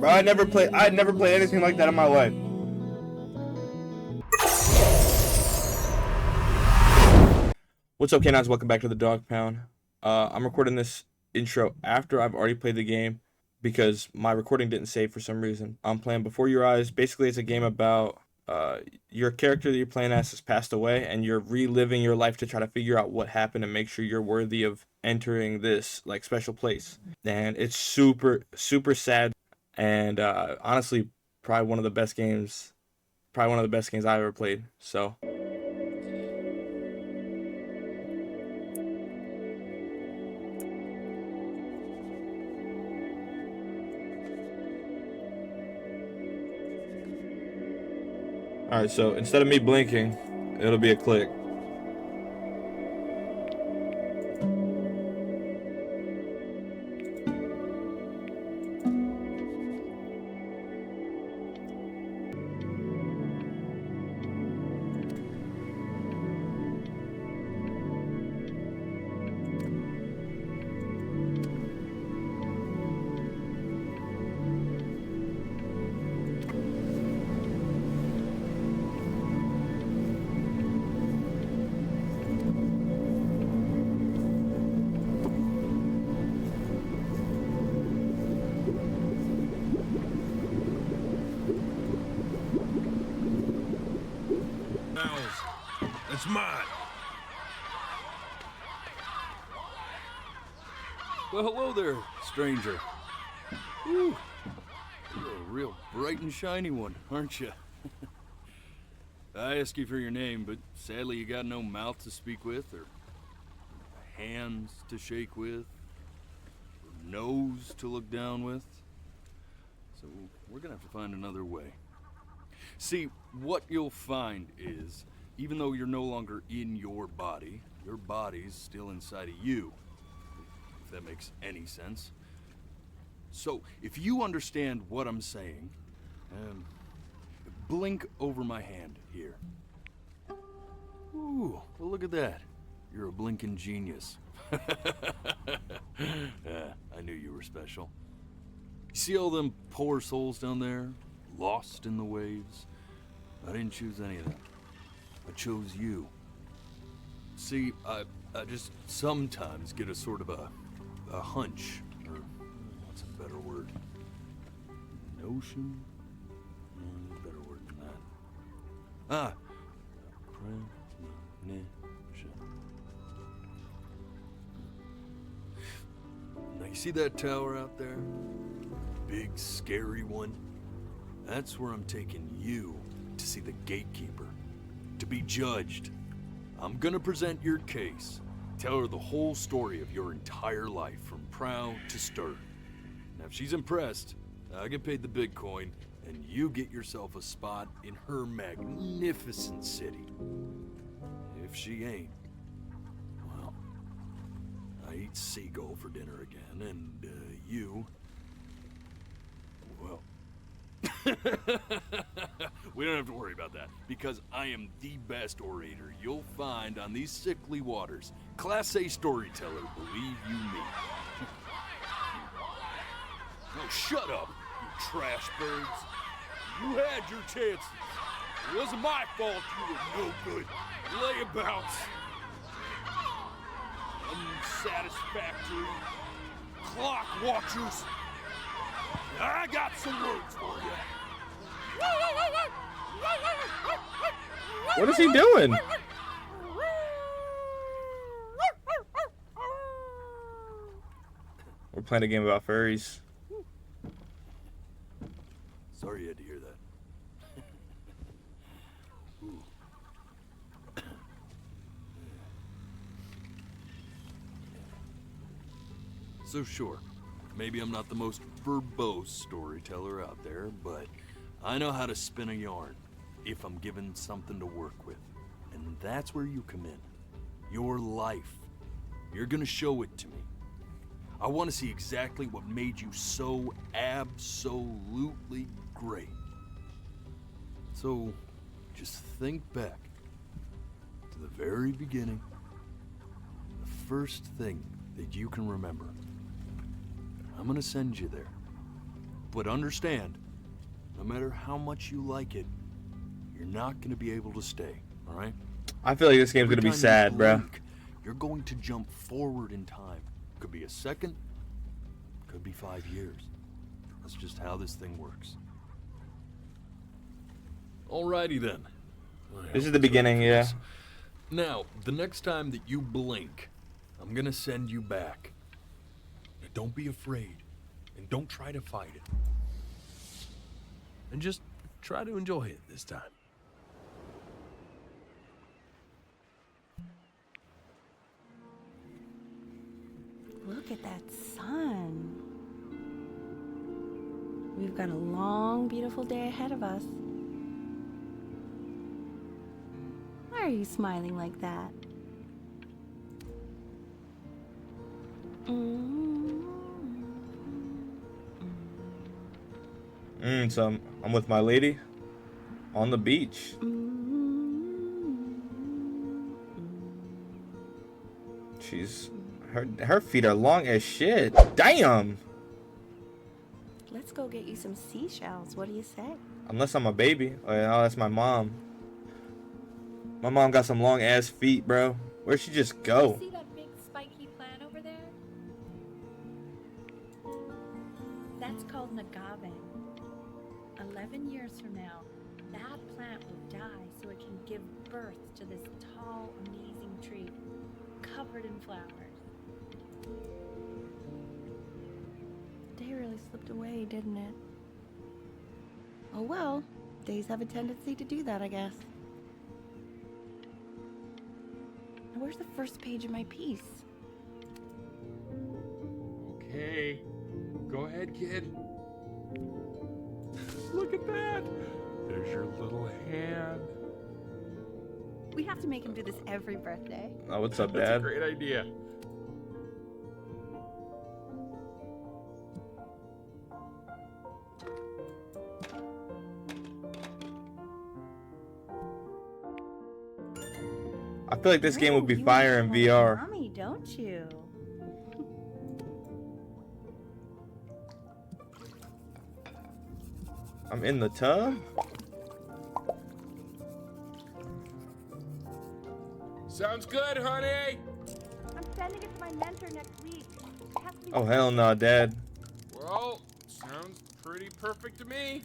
Bro, I'd never played anything like that in my life. What's up, canines? Welcome back to the Dog Pound. I'm recording this intro after I've already played the game because my recording didn't save for some reason. I'm playing Before Your Eyes. Basically, it's a game about your character that you're playing as has passed away, and you're reliving your life to try to figure out what happened and make sure you're worthy of entering this like special place. And it's super, super sad, and honestly, probably one of the best games. Probably one of the best games I've ever played. So. Alright, so instead of me blinking, it'll be a click. It's mine. Well, hello there, stranger. Whew. You're a real bright and shiny one, aren't you? I ask you for your name, but sadly you got no mouth to speak with, or hands to shake with, or nose to look down with. So we're gonna have to find another way. See, what you'll find is, even though you're no longer in your body's still inside of you, if that makes any sense. So, if you understand what I'm saying, blink over my hand here. Ooh, well look at that. You're a blinking genius. I knew you were special. You see all them poor souls down there, lost in the waves? I didn't choose any of them. I chose you. See, I just sometimes get a sort of a hunch, or what's a better word? Notion? Better word than that. Premonition. Now you see that tower out there? Big, scary one? That's where I'm taking you to see the gatekeeper. To be judged. I'm gonna present your case. Tell her the whole story of your entire life, from proud to stern. Now, if she's impressed, I get paid the Bitcoin, and you get yourself a spot in her magnificent city. If she ain't, well, I eat seagull for dinner again, and you, well, we don't have to worry about that, because I am the best orator you'll find on these sickly waters. Class A storyteller, believe you me. Oh, shut up, you trash birds. You had your chances. It wasn't my fault you were no good. Layabouts. Unsatisfactory. Clock watchers. I got some words for you. What is he doing? We're playing a game about furries. Sorry you had to hear that. Ooh. So sure, maybe I'm not the most verbose storyteller out there, but I know how to spin a yarn if I'm given something to work with. And that's where you come in. Your life. You're gonna show it to me. I want to see exactly what made you so absolutely great. So, just think back to the very beginning. The first thing that you can remember. I'm gonna send you there. But understand, no matter how much you like it, you're not gonna be able to stay, alright? I feel like this game's gonna be sad, bro. You're going to jump forward in time. Could be a second, could be 5 years. That's just how this thing works. Alrighty then. This is the beginning, yeah. Now, the next time that you blink, I'm gonna send you back. Now, don't be afraid, and don't try to fight it. And just try to enjoy it this time. Look at that sun. We've got a long, beautiful day ahead of us. Why are you smiling like that? So I'm with my lady on the beach. She's her feet are long as shit. Damn. Let's go get you some seashells. What do you say? Unless I'm a baby. Oh, yeah, that's my mom. My mom got some long ass feet, bro. Where'd she just go? See that big spiky plant over there? That's called an agave. 11 years from now, that plant will die so it can give birth to this tall, amazing tree covered in flowers. The day really slipped away, didn't it? Oh well, days have a tendency to do that, I guess. Now, where's the first page of my piece? Okay, go ahead, kid. Look at that. There's your little hand. We have to make him do this every birthday. Oh, what's up, That's a Dad? great idea. I feel like this game would be You fire in want to VR. Mommy, don't you? I'm in the tub? Sounds good, honey. I'm sending it to my mentor next week. It has to be Oh, hell no, Dad. Well, sounds pretty perfect to me.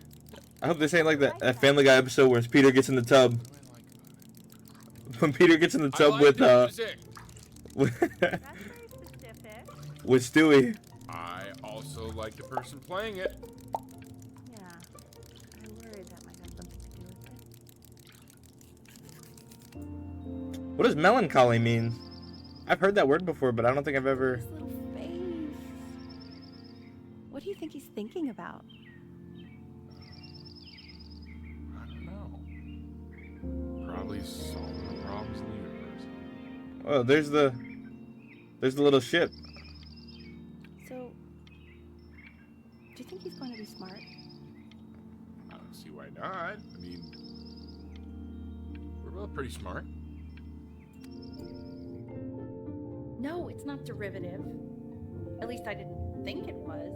I hope this ain't like that Family Guy episode where Peter gets in the tub. When Peter gets in the tub with the music. That's very specific. with Stewie. I also like the person playing it. Yeah. I worried that might have something to do with it. What does melancholy mean? I've heard that word before, but I don't think I've ever... His little face. What do you think he's thinking about? I don't know. Probably solving the problems in the universe. Oh, there's the little ship. So, do you think he's going to be smart? I don't see why not. I mean, we're both pretty smart. No, it's not derivative. At least I didn't think it was.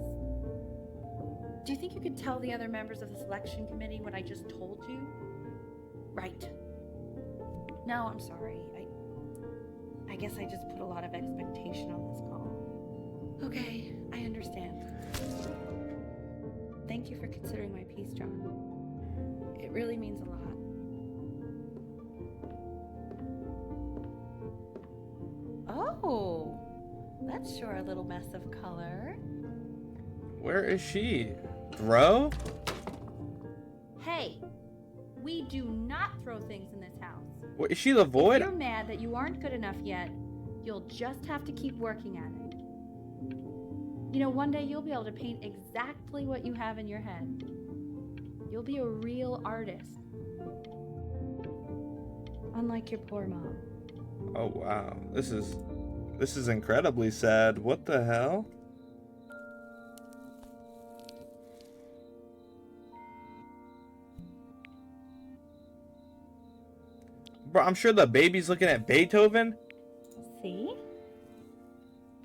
Do you think you could tell the other members of the selection committee what I just told you? Right. No, I'm sorry. I guess I just put a lot of expectation on this call. Okay, I understand. Thank you for considering my piece, John. It really means a lot. Oh, that's sure a little mess of color. Where is she? Bro? Hey, we do not throw things in this house. What, is she the If void? you're mad that you aren't good enough yet, you'll just have to keep working at it. You know, one day you'll be able to paint exactly what you have in your head. You'll be a real artist. Unlike your poor mom. Oh wow. This is incredibly sad. What the hell? Bro, I'm sure the baby's looking at Beethoven. See?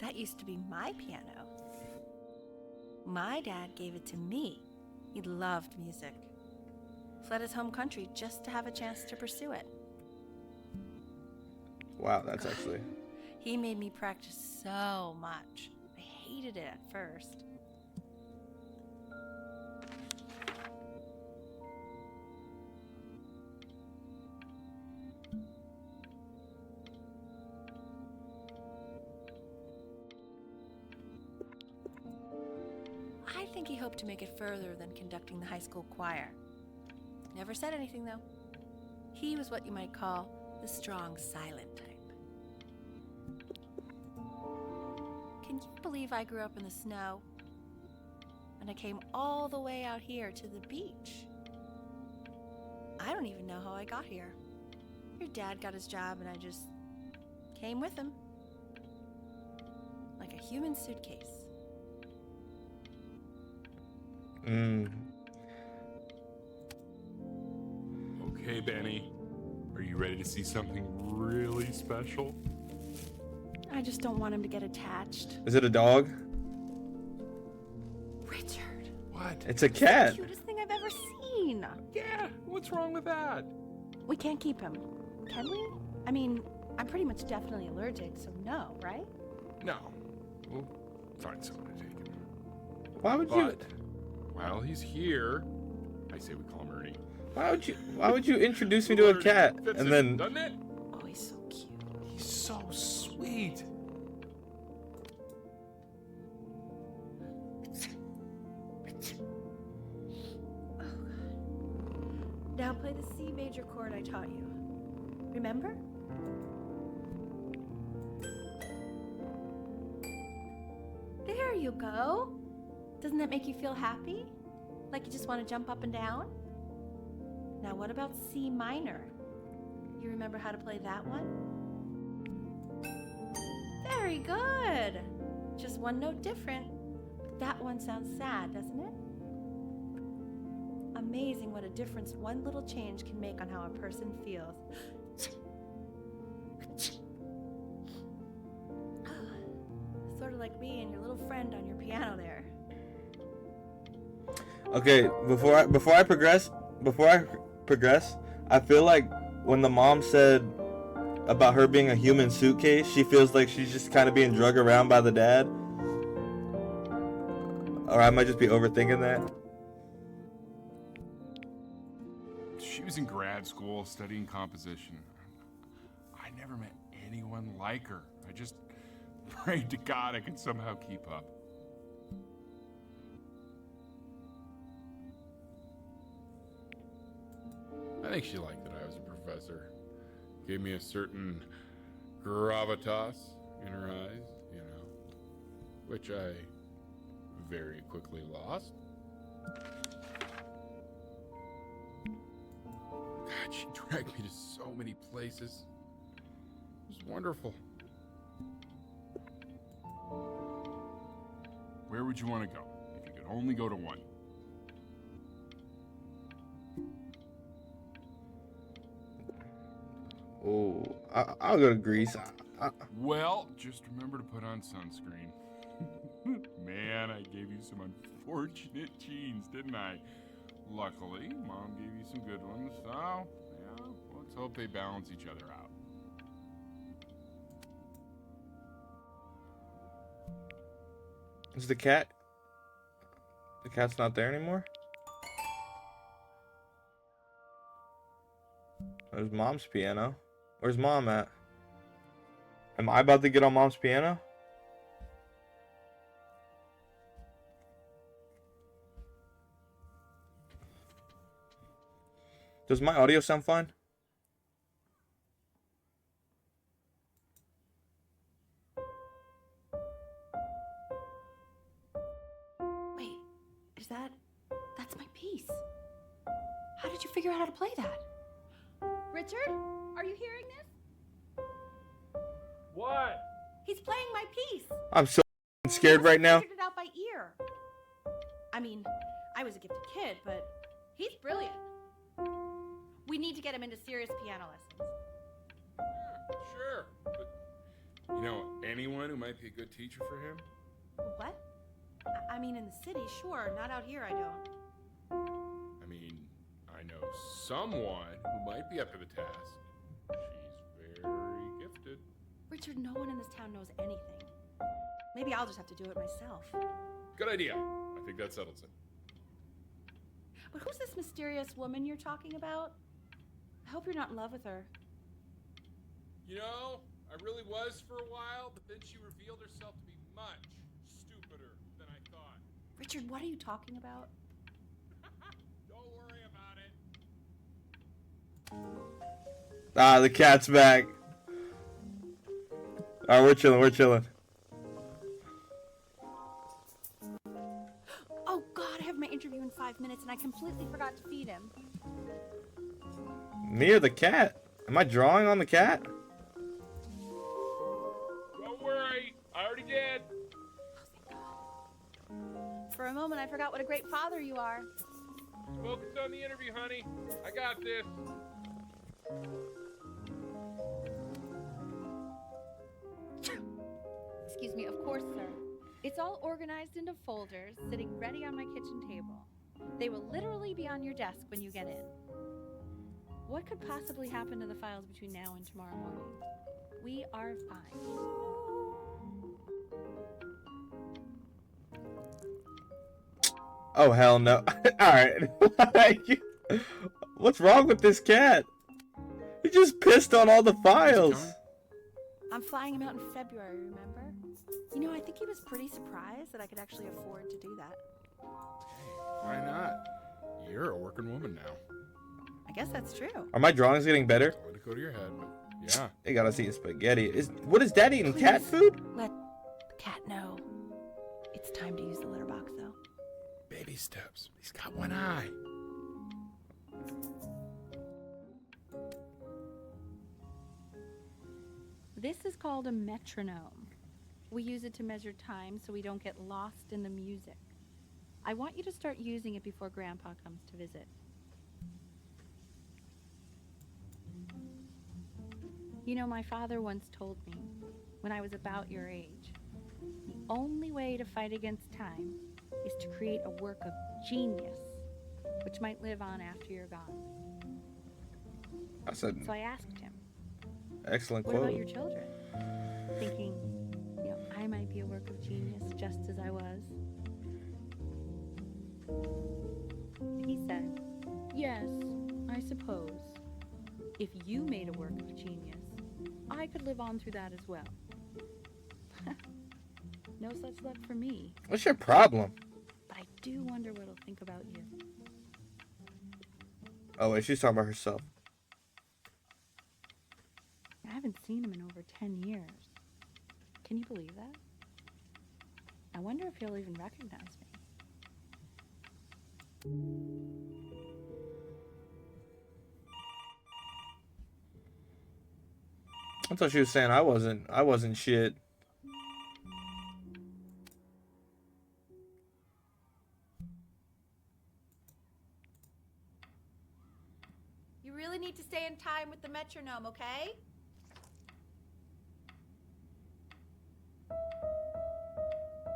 That used to be my piano. My dad gave it to me. He loved music. Fled his home country just to have a chance to pursue it. Wow, that's actually... He made me practice so much. I hated it at first. I think he hoped to make it further than conducting the high school choir. Never said anything, though. He was what you might call the strong, silent type. Can you believe I grew up in the snow? And I came all the way out here to the beach. I don't even know how I got here. Your dad got his job and I just came with him. Like a human suitcase. Okay, Benny. Are you ready to see something really special? I just don't want him to get attached. Is it a dog? Richard. What? It's a cat. The cutest thing I've ever seen. Yeah, what's wrong with that? We can't keep him, can we? I mean, I'm pretty much definitely allergic, so no, right? No. We'll find someone to take him. Why would you... But while he's here, I say we call him Ernie. Why would you introduce me to a cat Fits and him, then... doesn't it? Oh, he's so cute. He's so sweet. Now play the C major chord I taught you. Remember? There you go. Doesn't that make you feel happy? Like you just want to jump up and down? Now what about C minor? You remember how to play that one? Very good. Just one note different. But that one sounds sad, doesn't it? Amazing what a difference one little change can make on how a person feels. Sort of like me and your little friend on your piano there. Okay, before I progress, I feel like when the mom said about her being a human suitcase, she feels like she's just kind of being drug around by the dad. Or I might just be overthinking that. She was in grad school studying composition. I never met anyone like her. I just prayed to God I could somehow keep up. I think she liked that I was a professor. Gave me a certain gravitas in her eyes, you know, which I very quickly lost. God, she dragged me to so many places. It was wonderful. Where would you want to go if you could only go to one? Oh, I'll go to Greece. Well, just remember to put on sunscreen. Man, I gave you some unfortunate genes, didn't I? Luckily, Mom gave you some good ones, so, yeah, let's hope they balance each other out. Is the cat? The cat's not there anymore? There's Mom's piano. Where's Mom at? Am I about to get on Mom's piano? Does my audio sound fine? Wait, that's my piece. How did you figure out how to play that? Richard, are you hearing this? What? He's playing my piece. I'm so scared right now. Figured it out by ear. I mean, I was a gifted kid, but he's brilliant. We need to get him into serious piano lessons. Yeah, sure. But, you know, anyone who might be a good teacher for him? What? I mean, in the city, sure. Not out here, I don't. I mean, I know someone who might be up to the task. She's very gifted. Richard, no one in this town knows anything. Maybe I'll just have to do it myself. Good idea. I think that settles it. But who's this mysterious woman you're talking about? I hope you're not in love with her. You know, I really was for a while, but then she revealed herself to be much stupider than I thought. Richard, what are you talking about? Don't worry about it. Ah, the cat's back. Alright, we're chilling, we're chilling. Oh God, I have my interview in 5 minutes and I completely forgot to feed him. Me or the cat? Am I drawing on the cat? Don't worry, I already did. For a moment, I forgot what a great father you are. Focus on the interview, honey. I got this. Excuse me, of course, sir. It's all organized into folders, sitting ready on my kitchen table. They will literally be on your desk when you get in. What could possibly happen to the files between now and tomorrow morning? We are fine. Oh, hell no. Alright. What's wrong with this cat? He just pissed on all the files. I'm flying him out in February, remember? You know, I think he was pretty surprised that I could actually afford to do that. Why not? You're a working woman now. I guess that's true. Are my drawings getting better? Don't let it go to your head, but yeah. They got us eating spaghetti. What is Dad eating? Cat food? Let the cat know. It's time to use the litter box, though. Baby steps. He's got one eye. This is called a metronome. We use it to measure time so we don't get lost in the music. I want you to start using it before Grandpa comes to visit. You know, my father once told me, when I was about your age, the only way to fight against time is to create a work of genius, which might live on after you're gone. That's an So I asked him, excellent what about quote. your children? Thinking, you know, I might be a work of genius just as I was. He said, yes, I suppose. If you made a work of genius, I could live on through that as well. No such luck for me, What's your problem? but I do wonder what he'll think about you. Oh, wait, she's talking about herself. I haven't seen him in over 10 years. Can you believe that? I wonder if he'll even recognize me. I thought she was saying I wasn't shit. You really need to stay in time with the metronome, okay?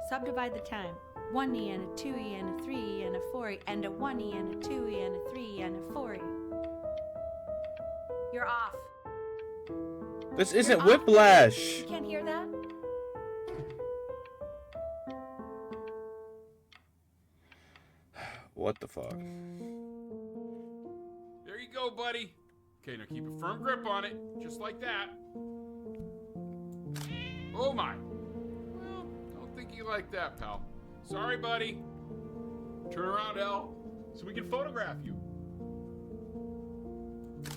Subdivide the time. 1E and a 2E and a 3E and a 4E and a 1E and a 2E and a 3E and a 4E. You're off. This isn't off. Whiplash. You can't hear that? What the fuck? There you go, buddy. Okay, now keep a firm grip on it, just like that. Oh my. Well, don't think you like that, pal. Sorry, buddy. Turn around, Elle, so we can photograph you.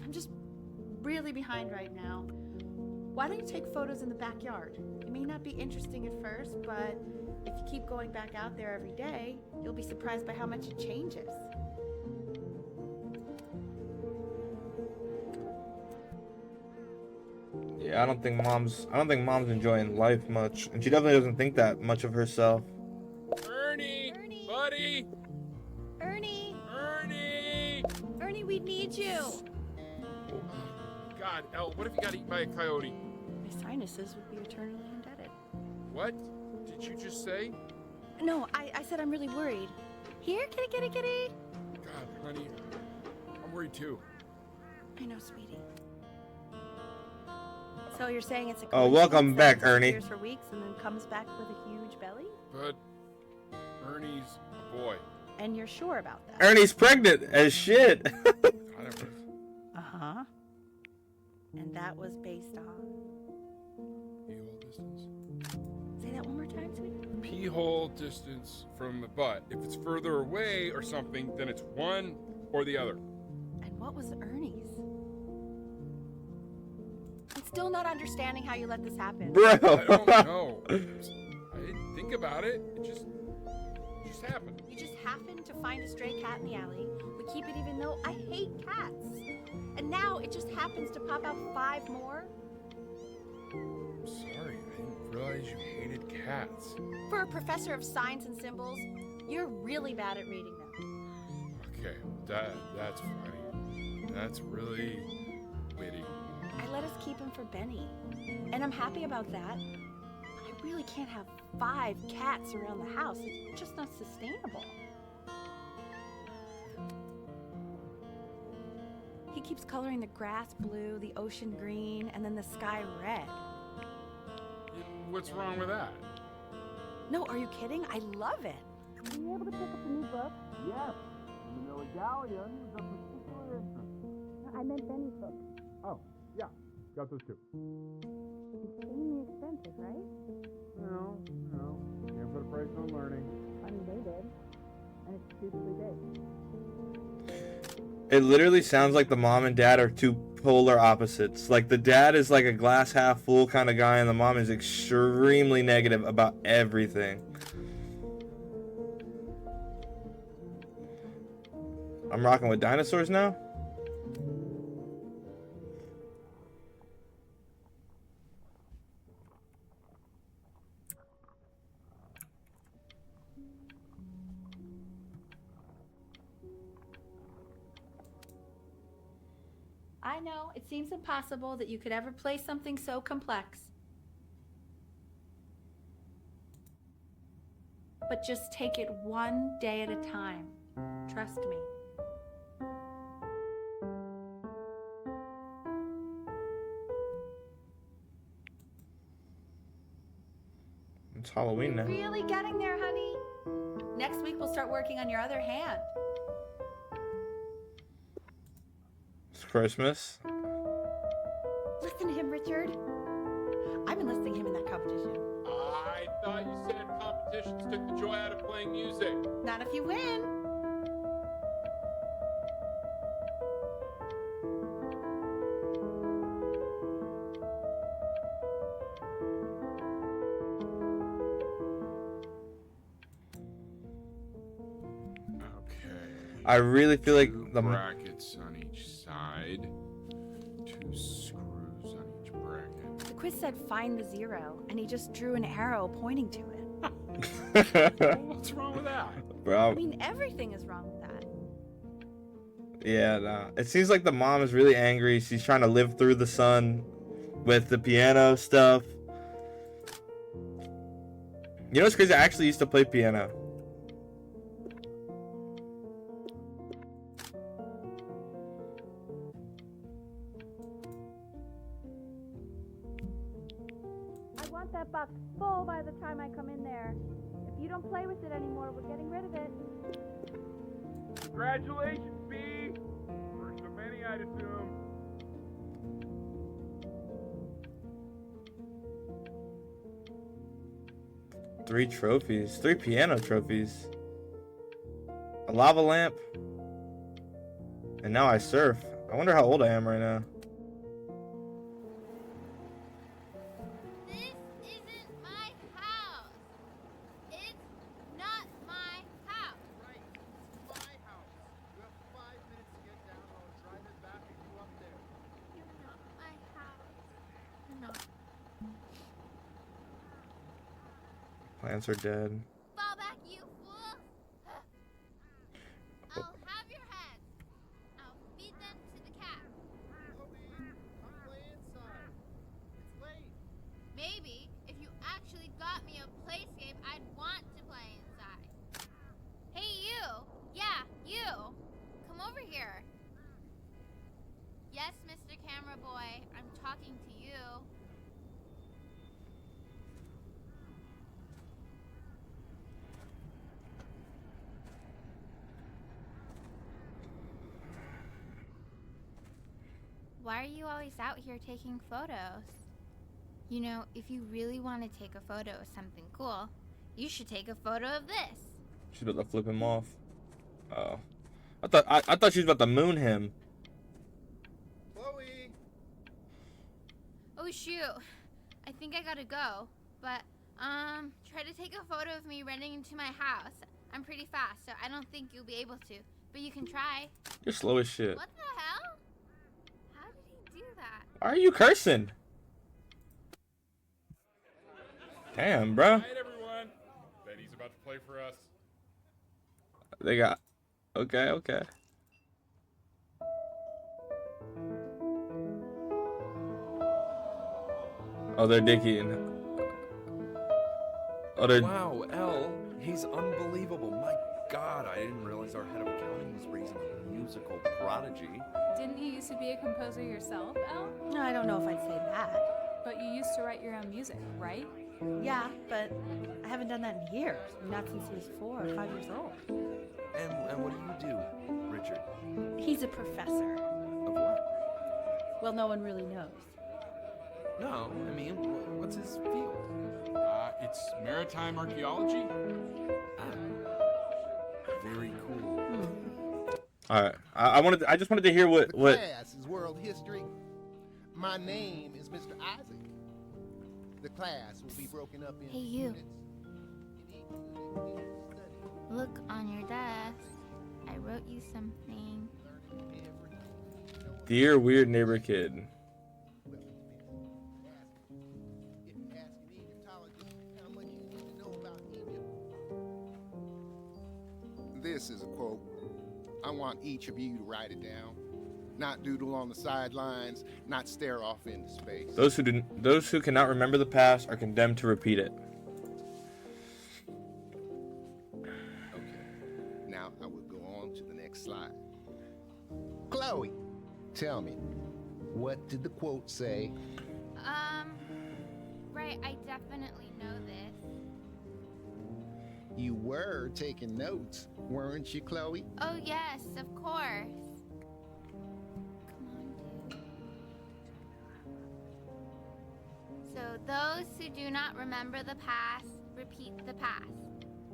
I'm just really behind right now. Why don't you take photos in the backyard? It may not be interesting at first, but if you keep going back out there every day, you'll be surprised by how much it changes. Yeah, I don't think mom's enjoying life much, and she definitely doesn't think that much of herself. Ernie, Ernie. buddy, Ernie! Ernie. Ernie, we need you! God, Elle, what if you got eaten by a coyote? My sinuses would be eternally indebted. What did you just say? No, I said I'm really worried. Here, kitty, kitty, kitty. God, honey, I'm worried too. I know, sweetie. So you're saying it's a Oh, coincidence welcome back, that it Ernie. disappears for weeks and then comes back with a huge belly? But Ernie's a boy. And you're sure about that? Ernie's pregnant as shit. Whatever. Uh-huh. And that was based on... Pee-hole distance. Say that one more time, sweetie. Pee-hole distance from the butt. If it's further away or something, then it's one or the other. And what was Ernie's? I'm still not understanding how you let this happen. Bro. I don't know. I didn't think about it. It just happened. You just happened to find a stray cat in the alley. We keep it even though I hate cats. And now it just happens to pop out 5 more? I'm sorry. I didn't realize you hated cats. For a professor of signs and symbols, you're really bad at reading them. Okay, that's funny. That's really witty. I let us keep him for Benny. And I'm happy about that. But I really can't have 5 cats around the house. It's just not sustainable. He keeps coloring the grass blue, the ocean green, and then the sky red. What's wrong with that? No, are you kidding? I love it. Are you able to pick up a new book? Yes, and the Galleon is of particular interest. I meant Benny's book. Oh, yeah, got those two. Insanely expensive, right? No, can't put a price on learning. I mean, they did. And it's stupidly big. It literally sounds like the mom and dad are two polar opposites. Like the dad is like a glass half full kind of guy, and the mom is extremely negative about everything. I'm rocking with dinosaurs now. I know, it seems impossible that you could ever play something so complex. But just take it one day at a time. Trust me. It's Halloween now. Really getting there, honey? Next week we'll start working on your other hand. It's Christmas. Listen to him, Richard. I'm enlisting him in that competition. I thought you said competitions took the joy out of playing music. Not if you win. Okay. I really feel like Two the brackets on each side. 2 screws on each bracket. The quiz said find the 0, and he just drew an arrow pointing to it. What's wrong with that? I bro. mean, everything is wrong with that. Yeah, nah. It seems like the mom is really angry. She's trying to live through the sun with the piano stuff. You know what's crazy? I actually used to play piano. I want that box full by the time I come in there. If you don't play with it anymore, we're getting rid of it. Congratulations, B! First of many, I'd assume. Three trophies. 3 piano trophies. A lava lamp. And now I surf. I wonder how old I am right now. This isn't my house. It's not my house. Right, it's my house. You have 5 minutes to get down, or I'll drive it back and you up there. You're not my house. You're not. Plants are dead. Fall back, you fool. I'll have your heads. I'll feed them to the cat. Chloe, come play inside. It's late. Maybe if you actually got me a playscape, I'd want to play inside. why are you always out here taking photos? You know, if you really want to take a photo of something cool, you should take a photo of this. She's about to flip him off. Oh. I thought she was about to moon him. Chloe! Oh shoot, I think I gotta go. But, try to take a photo of me running into my house. I'm pretty fast, so I don't think you'll be able to. But you can try. You're slow as shit. What the hell? How did he do that? Why are you cursing? Damn, bro. Alright, everyone. Betty's about to play for us. They got... Okay. Oh, they're dickieing. Oh, they're... Wow, Elle, he's unbelievable. My God, I didn't realize our head of accounting was raising a musical prodigy. Didn't you used to be a composer yourself, Elle? No, I don't know if I'd say that. But you used to write your own music, right? Yeah, but I haven't done that in years. Not since he was 4 or 5 years old. And what do you do, Richard? He's a professor. Of what? Well, no one really knows. No, I mean, what's his field? It's maritime archaeology. Very cool. All right. I just wanted to hear what... The class is world history. My name is Mr. Isaac. The class will be broken up into Hey, you. units. In each unit, you will study, Look on your desk. I wrote you something. learning everything. You know what Dear weird neighbor kid. well, if you ask an Egyptologist how much you need to know about Egypt. This is a quote. I want each of you to write it down. Not doodle on the sidelines, not stare off into space. Those who cannot remember the past are condemned to repeat it. Okay. Now I will go on to the next slide. Chloe, tell me, what did the quote say? Right, I definitely know this. You were taking notes, weren't you, Chloe? Oh, yes, of course. Come on, dude. So, those who do not remember the past, repeat the past.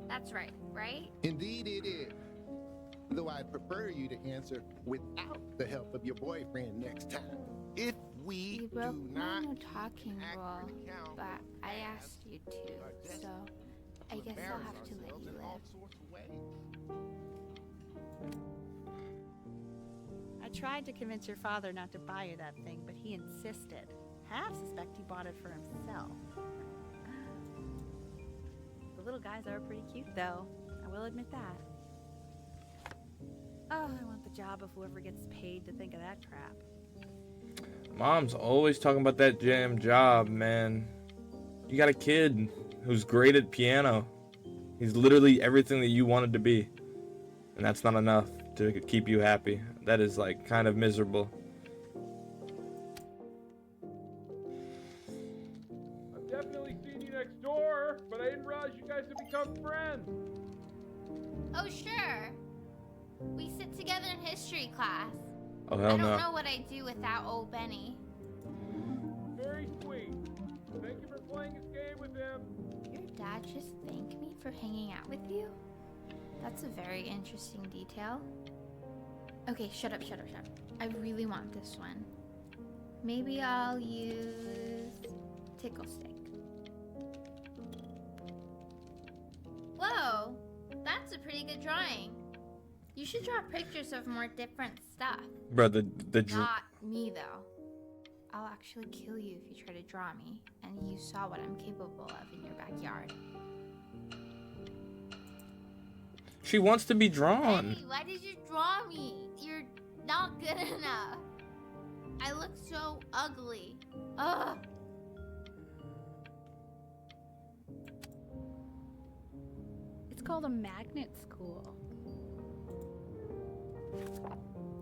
That's right, right? Indeed it is. Though I'd prefer you to answer without the help of your boyfriend next time. If we You do broke my not no talking rule, accurate account but I of asked you to, our destiny, so I we'll guess I'll embarrass have to let ourselves you in all live. sorts of ways. I tried to convince your father not to buy you that thing, but he insisted. Half suspect he bought it for himself. The little guys are pretty cute, though. I will admit that. Oh, I want the job of whoever gets paid to think of that crap. Mom's always talking about that damn job, man. You got a kid who's great at piano. He's literally everything that you wanted to be. And that's not enough to keep you happy. That is like kind of miserable. I've definitely seen you next door, but I didn't realize you guys had become friends. Oh, sure. We sit together in history class. Oh I hell don't no. know what I'd do without old Benny. Very sweet. Thank you for playing this game with him. Your dad just thanked me for hanging out with you? That's a very interesting detail. Okay, shut up. I really want this one. Maybe I'll use Tickle Stick. Whoa, that's a pretty good drawing. You should draw pictures of more different stuff. Bro, the Not me, though. I'll actually kill you if you try to draw me, and you saw what I'm capable of in your backyard. she wants to be drawn. Benny, why did you draw me? You're not good enough. I look so ugly. Ugh. It's called a magnet school.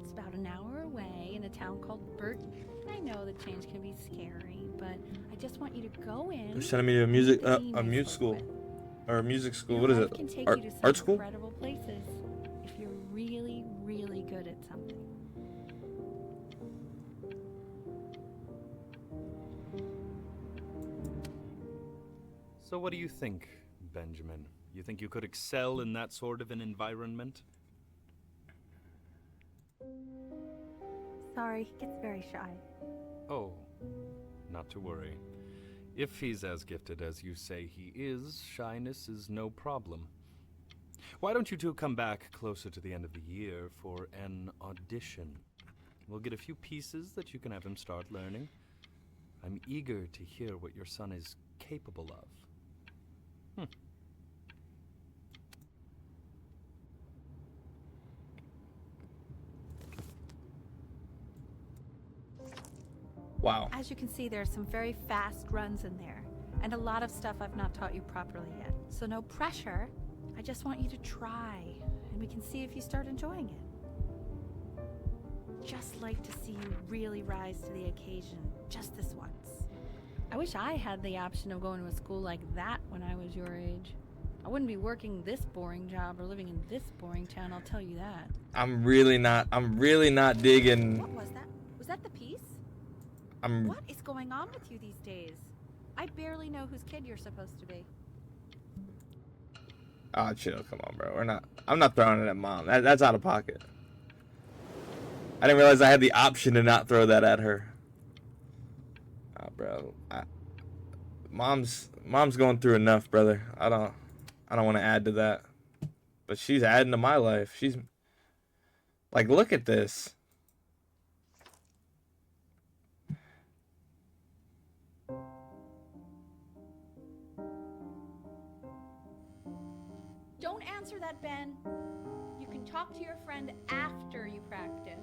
It's about an hour away in a town called Burton. I know the change can be scary, but I just want you to go in. They're sending me to music, meet the dean a you mute spoke school, with. or a music school. Your What is life it? can take Art, you to some art school? incredible places if you're really, really good at something. So what do you think, Benjamin? You think you could excel in that sort of an environment? Sorry, he gets very shy. Oh, not to worry. If he's as gifted as you say he is, shyness is no problem. Why don't you two come back closer to the end of the year for an audition? We'll get a few pieces that you can have him start learning. I'm eager to hear what your son is capable of. Wow. As you can see, there are some very fast runs in there, and a lot of stuff I've not taught you properly yet. So no pressure. I just want you to try, and we can see if you start enjoying it. Just like to see you really rise to the occasion, just this once. I wish I had the option of going to a school like that when I was your age. I wouldn't be working this boring job or living in this boring town, I'll tell you that. I'm really not digging. What was that? Was that the piece? What is going on with you these days? I barely know whose kid you're supposed to be. Oh, chill, come on, bro. I'm not throwing it at mom. That's out of pocket. I didn't realize I had the option to not throw that at her. Oh, bro. Mom's going through enough, brother. I don't want to add to that. But she's adding to my life. She's like, look at this. Don't answer that, Ben. You can talk to your friend after you practice.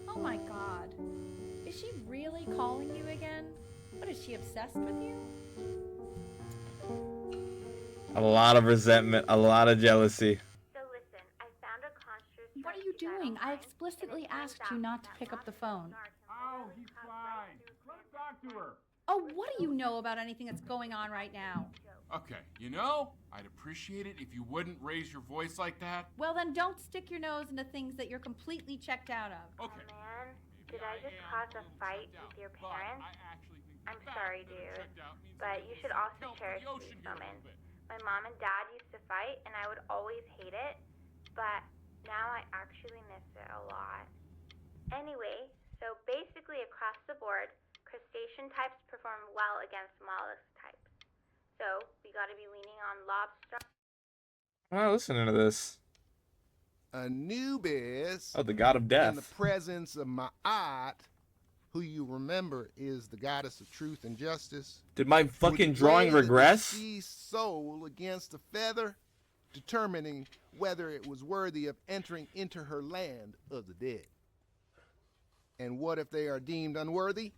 Oh my God. Is she really calling you again? What, is she obsessed with you? A lot of resentment, a lot of jealousy. So listen, I found a construct. What are you doing? I explicitly asked you not to pick up the phone. Oh, he's fine. Let him talk to her. Oh, what do you know about anything that's going on right now? Okay, you know, I'd appreciate it if you wouldn't raise your voice like that. Well, then don't stick your nose into things that you're completely checked out of. Okay. Oh man, did I just cause a fight with your parents? I'm sorry, dude, but you should also cherish these moments. My mom and dad used to fight, and I would always hate it, but now I actually miss it a lot. Anyway, so basically across the board, crustacean types perform well against mollusk types. So we gotta be leaning on lobster. I'm not listening to this. Anubis, Oh, the god of in death. the presence of Ma'at, who you remember is the goddess of truth and justice. Did my fucking would drawing weigh the regress? deceased soul against a feather, determining whether it was worthy of entering into her land of the dead. And what if they are deemed unworthy?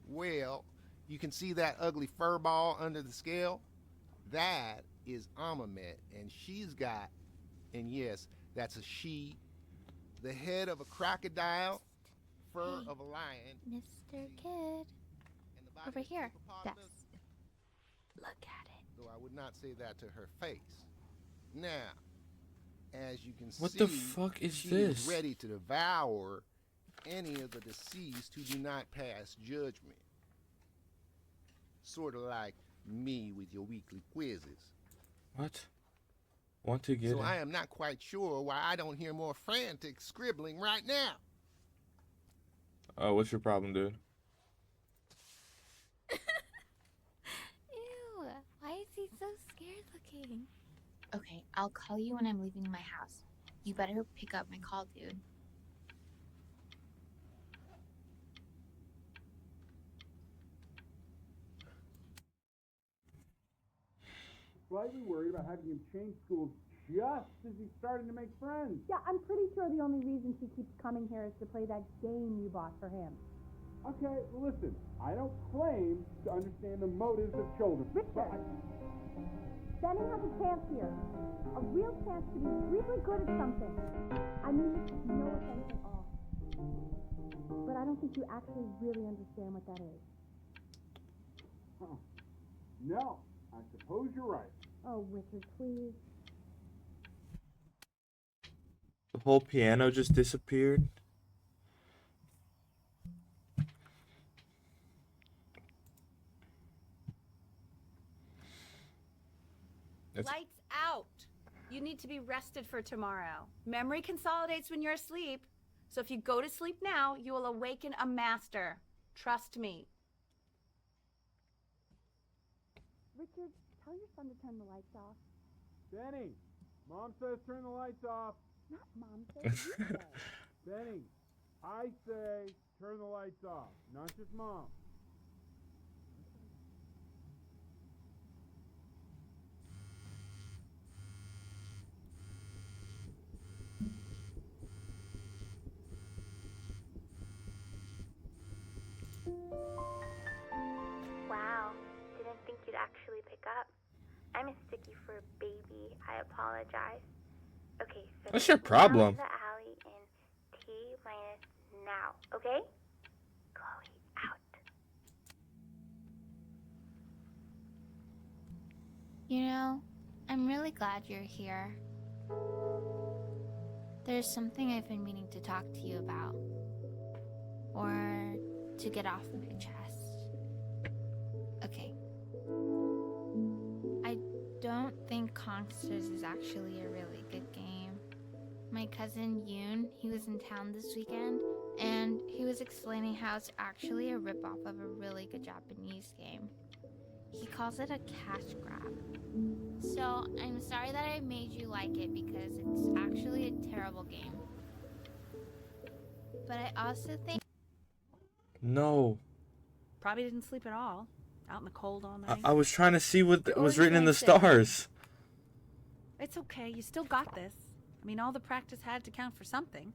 Well, you can see that ugly fur ball under the scale? That is Amamet, and she's got, and yes, that's a she, the head of a crocodile, fur Hey, of a lion, Mr. Kid. and the body Over of a here. hippopotamus. Look at it. Though I would not say that to her face. Now, as you can What see, the fuck is she this? is ready to devour any of the deceased who do not pass judgment. Sort of like me with your weekly quizzes. What? Want to get So it? I am not quite sure why I don't hear more frantic scribbling right now. Oh, what's your problem, dude? Ew, why is he so scared looking? Okay, I'll call you when I'm leaving my house. You better pick up my call, dude. Slightly worried about having him change schools just as he's starting to make friends. Yeah, I'm pretty sure the only reason he keeps coming here is to play that game you bought for him. Okay, well, listen, I don't claim to understand the motives of children. Richard. Benny has a chance here. A real chance to be really good at something. I mean, no offense at all. But I don't think you actually really understand what that is. Huh. No, I suppose you're right. Oh, Richard, please. The whole piano just disappeared. Lights out. You need to be rested for tomorrow. Memory consolidates when you're asleep. So if you go to sleep now, you will awaken a master. Trust me. Richard, tell your son to turn the lights off. Benny, Mom says turn the lights off. Not Mom says, you say. Benny, I say turn the lights off, not just Mom. Wow, didn't think you'd actually pick up. I mistook you for a baby. I apologize. Okay, so What's your down problem? the alley in T minus now, okay? Chloe, out. You know, I'm really glad you're here. There's something I've been meaning to talk to you about. Or to get off my chest. Okay. I don't think Kongsters is actually a really good game. My cousin Yoon, he was in town this weekend, and he was explaining how it's actually a ripoff of a really good Japanese game. He calls it a cash grab. So, I'm sorry that I made you like it because it's actually a terrible game. But I also think... No. Probably didn't sleep at all. Out in the cold all I, night. I was trying to see what Or was just written in the laying sick. stars. It's okay. You still got this. I mean, all the practice had to count for something.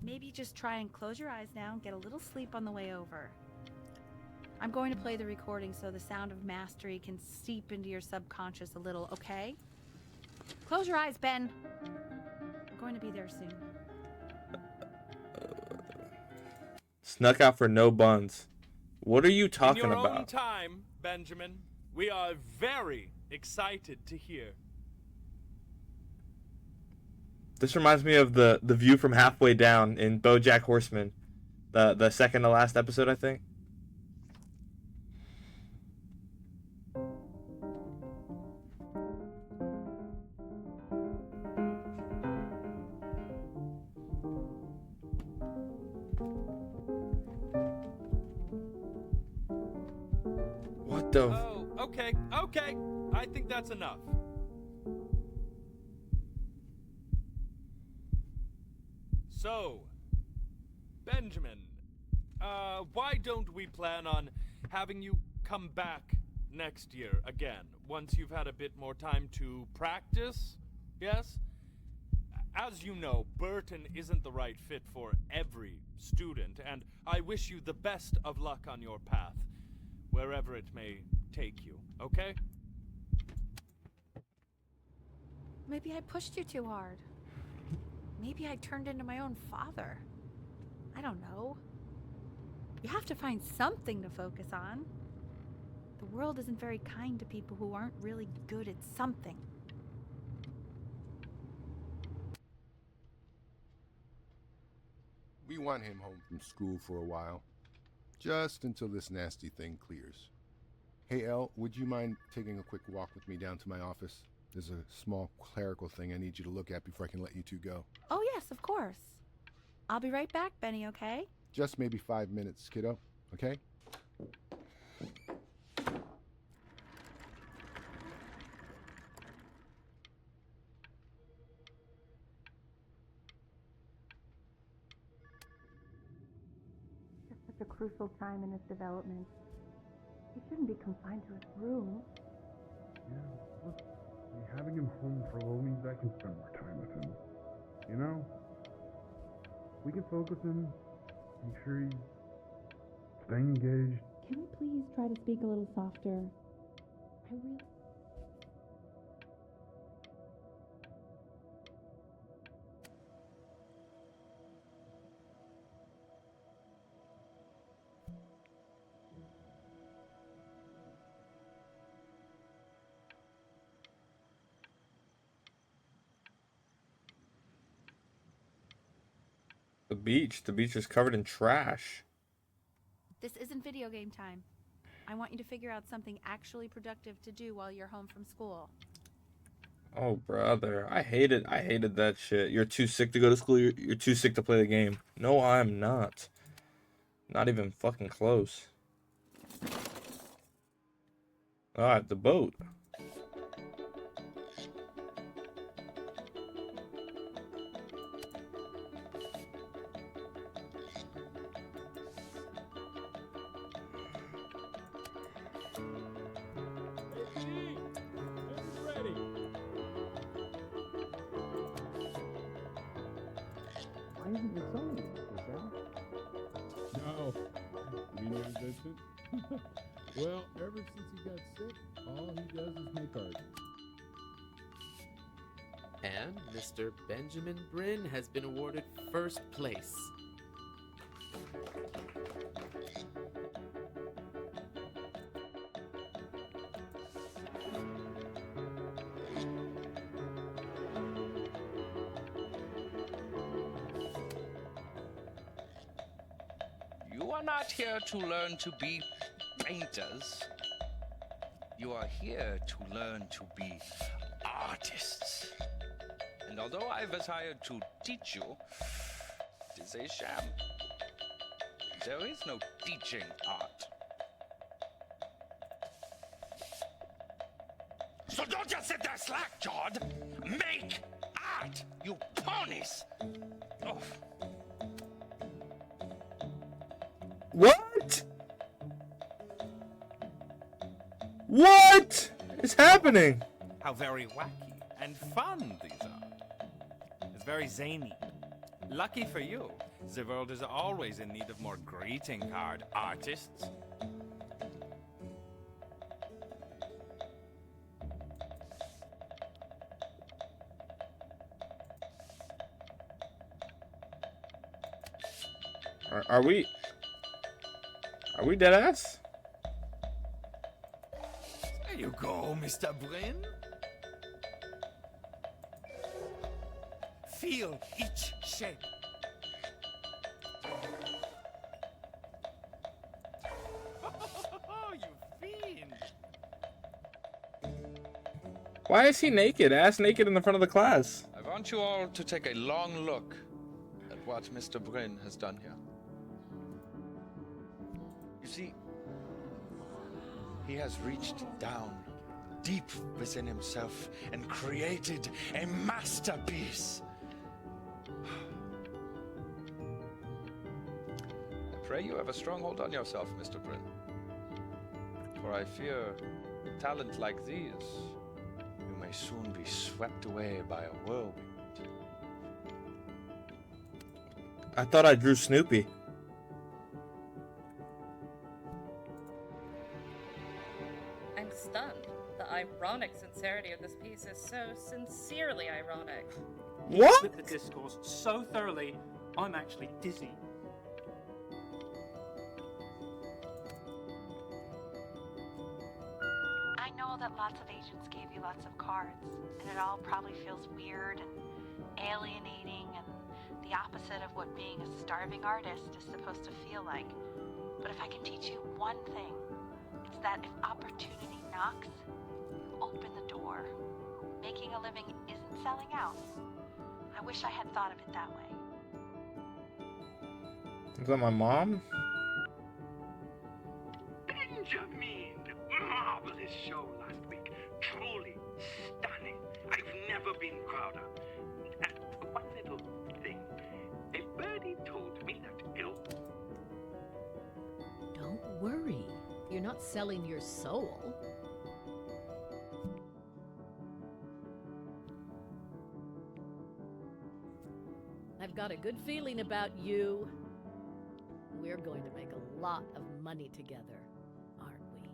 Maybe just try and close your eyes now and get a little sleep on the way over. I'm going to play the recording so the sound of mastery can seep into your subconscious a little, okay? Close your eyes, Ben. We're going to be there soon. Snuck out for no buns. What are you talking In your own about? time, Benjamin, we are very excited to hear. This reminds me of the view from halfway down in BoJack Horseman, the second to last episode, I think. What the? Oh, okay. I think that's enough. So, Benjamin, why don't we plan on having you come back next year again, once you've had a bit more time to practice? Yes? As you know, Burton isn't the right fit for every student, and I wish you the best of luck on your path, wherever it may take you, okay? Maybe I pushed you too hard. Maybe I turned into my own father. I don't know. You have to find something to focus on. The world isn't very kind to people who aren't really good at something. We want him home from school for a while. Just until this nasty thing clears. Hey, Elle, would you mind taking a quick walk with me down to my office? There's a small clerical thing I need you to look at before I can let you two go. Oh, yes, of course. I'll be right back, Benny, okay? Just maybe 5 minutes, kiddo, okay? It's such a crucial time in his development. He shouldn't be confined to his room. Yeah, look, having him home for a little means I can spend more time with him. You know? We can focus him, make sure he's staying engaged. Can we please try to speak a little softer? I really... The beach. The beach is covered in trash. This isn't video game time. I want you to figure out something actually productive to do while you're home from school. Oh, brother. I hated that shit. You're too sick to go to school. You're too sick to play the game. No, I'm not. Not even fucking close. Alright, the boat. Why isn't your son with us, Al? No. You mean young Vincent? Well, ever since he got sick, all he does is make art. And Mr. Benjamin Bryn has been awarded first place. You are not here to learn to be painters. You are here to learn to be artists. And although I was hired to teach you, it is a sham. There is no teaching art. So don't just sit there slack-jawed. Make art, you ponies! Oh. What? What is happening? How very wacky and fun these are. It's very zany. Lucky for you, the world is always in need of more greeting card artists. Are we dead ass? There you go, Mr. Bryn. Feel each shape. Oh, you fiend! Why is he naked? Ass naked in the front of the class. I want you all to take a long look at what Mr. Bryn has done here. You see, he has reached down deep within himself and created a masterpiece. I pray you have a strong hold on yourself, Mr. Bryn. For I fear talent like these, you may soon be swept away by a whirlwind. I thought I drew Snoopy. I'm stunned. The ironic sincerity of this piece is so sincerely ironic. What? With the discourse so thoroughly, I'm actually dizzy. I know that lots of agents gave you lots of cards, and it all probably feels weird and alienating and the opposite of what being a starving artist is supposed to feel like. But if I can teach you one thing, it's that if opportunity knocks, you open the door. Making a living isn't selling out. I wish I had thought of it that way. Is that my mom? Benjamin! Marvelous show last week. Truly stunning. I've never been prouder. And one little thing. A birdie told me that ill. Don't worry. You're not selling your soul. I've got a good feeling about you. We're going to make a lot of money together, aren't we?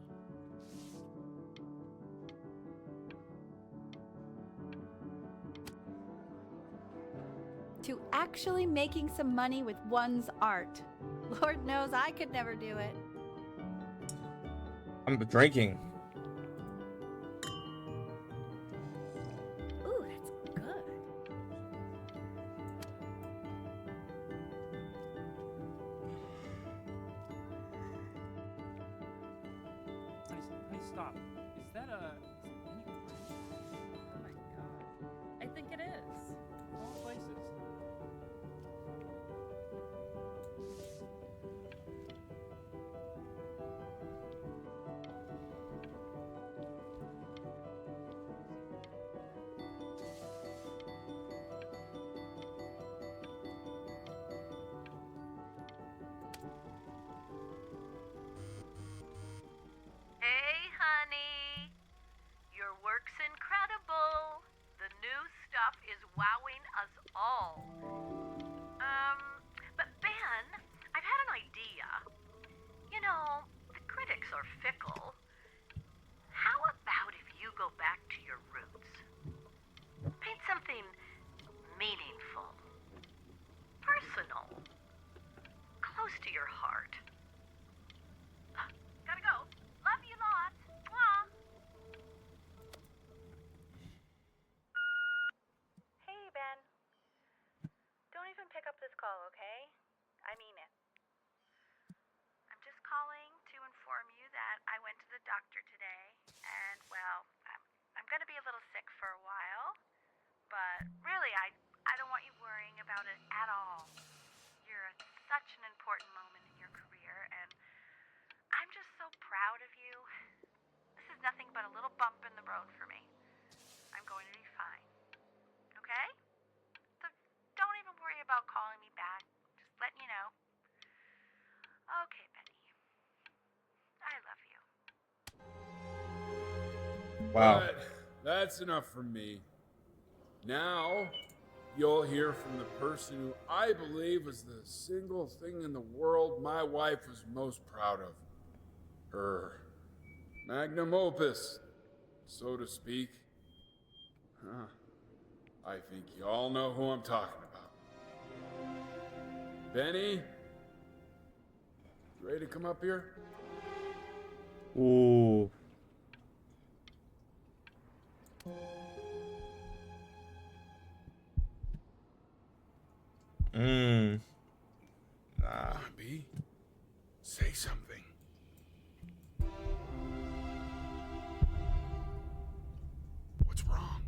To actually making some money with one's art. Lord knows I could never do it. I'm drinking. Ooh, that's good. are fickle. How about if you go back to your roots? Paint something meaningful, personal, close to your heart. Gotta go. Love you lots. Mwah. Hey, Ben. Don't even pick up this call, okay? I mean it. I'm just calling to inform you that I went to the doctor today, and, well, I'm gonna be a little sick for a while, but really, I don't want you worrying about it at all. You're at such an important moment in your career, and I'm just so proud of you. This is nothing but a little bump in the road for me. I'm going to be fine. Okay? So don't even worry about calling me back. Just letting you know. Okay, Benny. I love you. Wow. But that's enough from me. Now, you'll hear from the person who I believe was the single thing in the world my wife was most proud of. Her magnum opus, so to speak. Huh. I think you all know who I'm talking about. Benny? You ready to come up here? Ooh. Nah. Come on, B. Say something. What's wrong?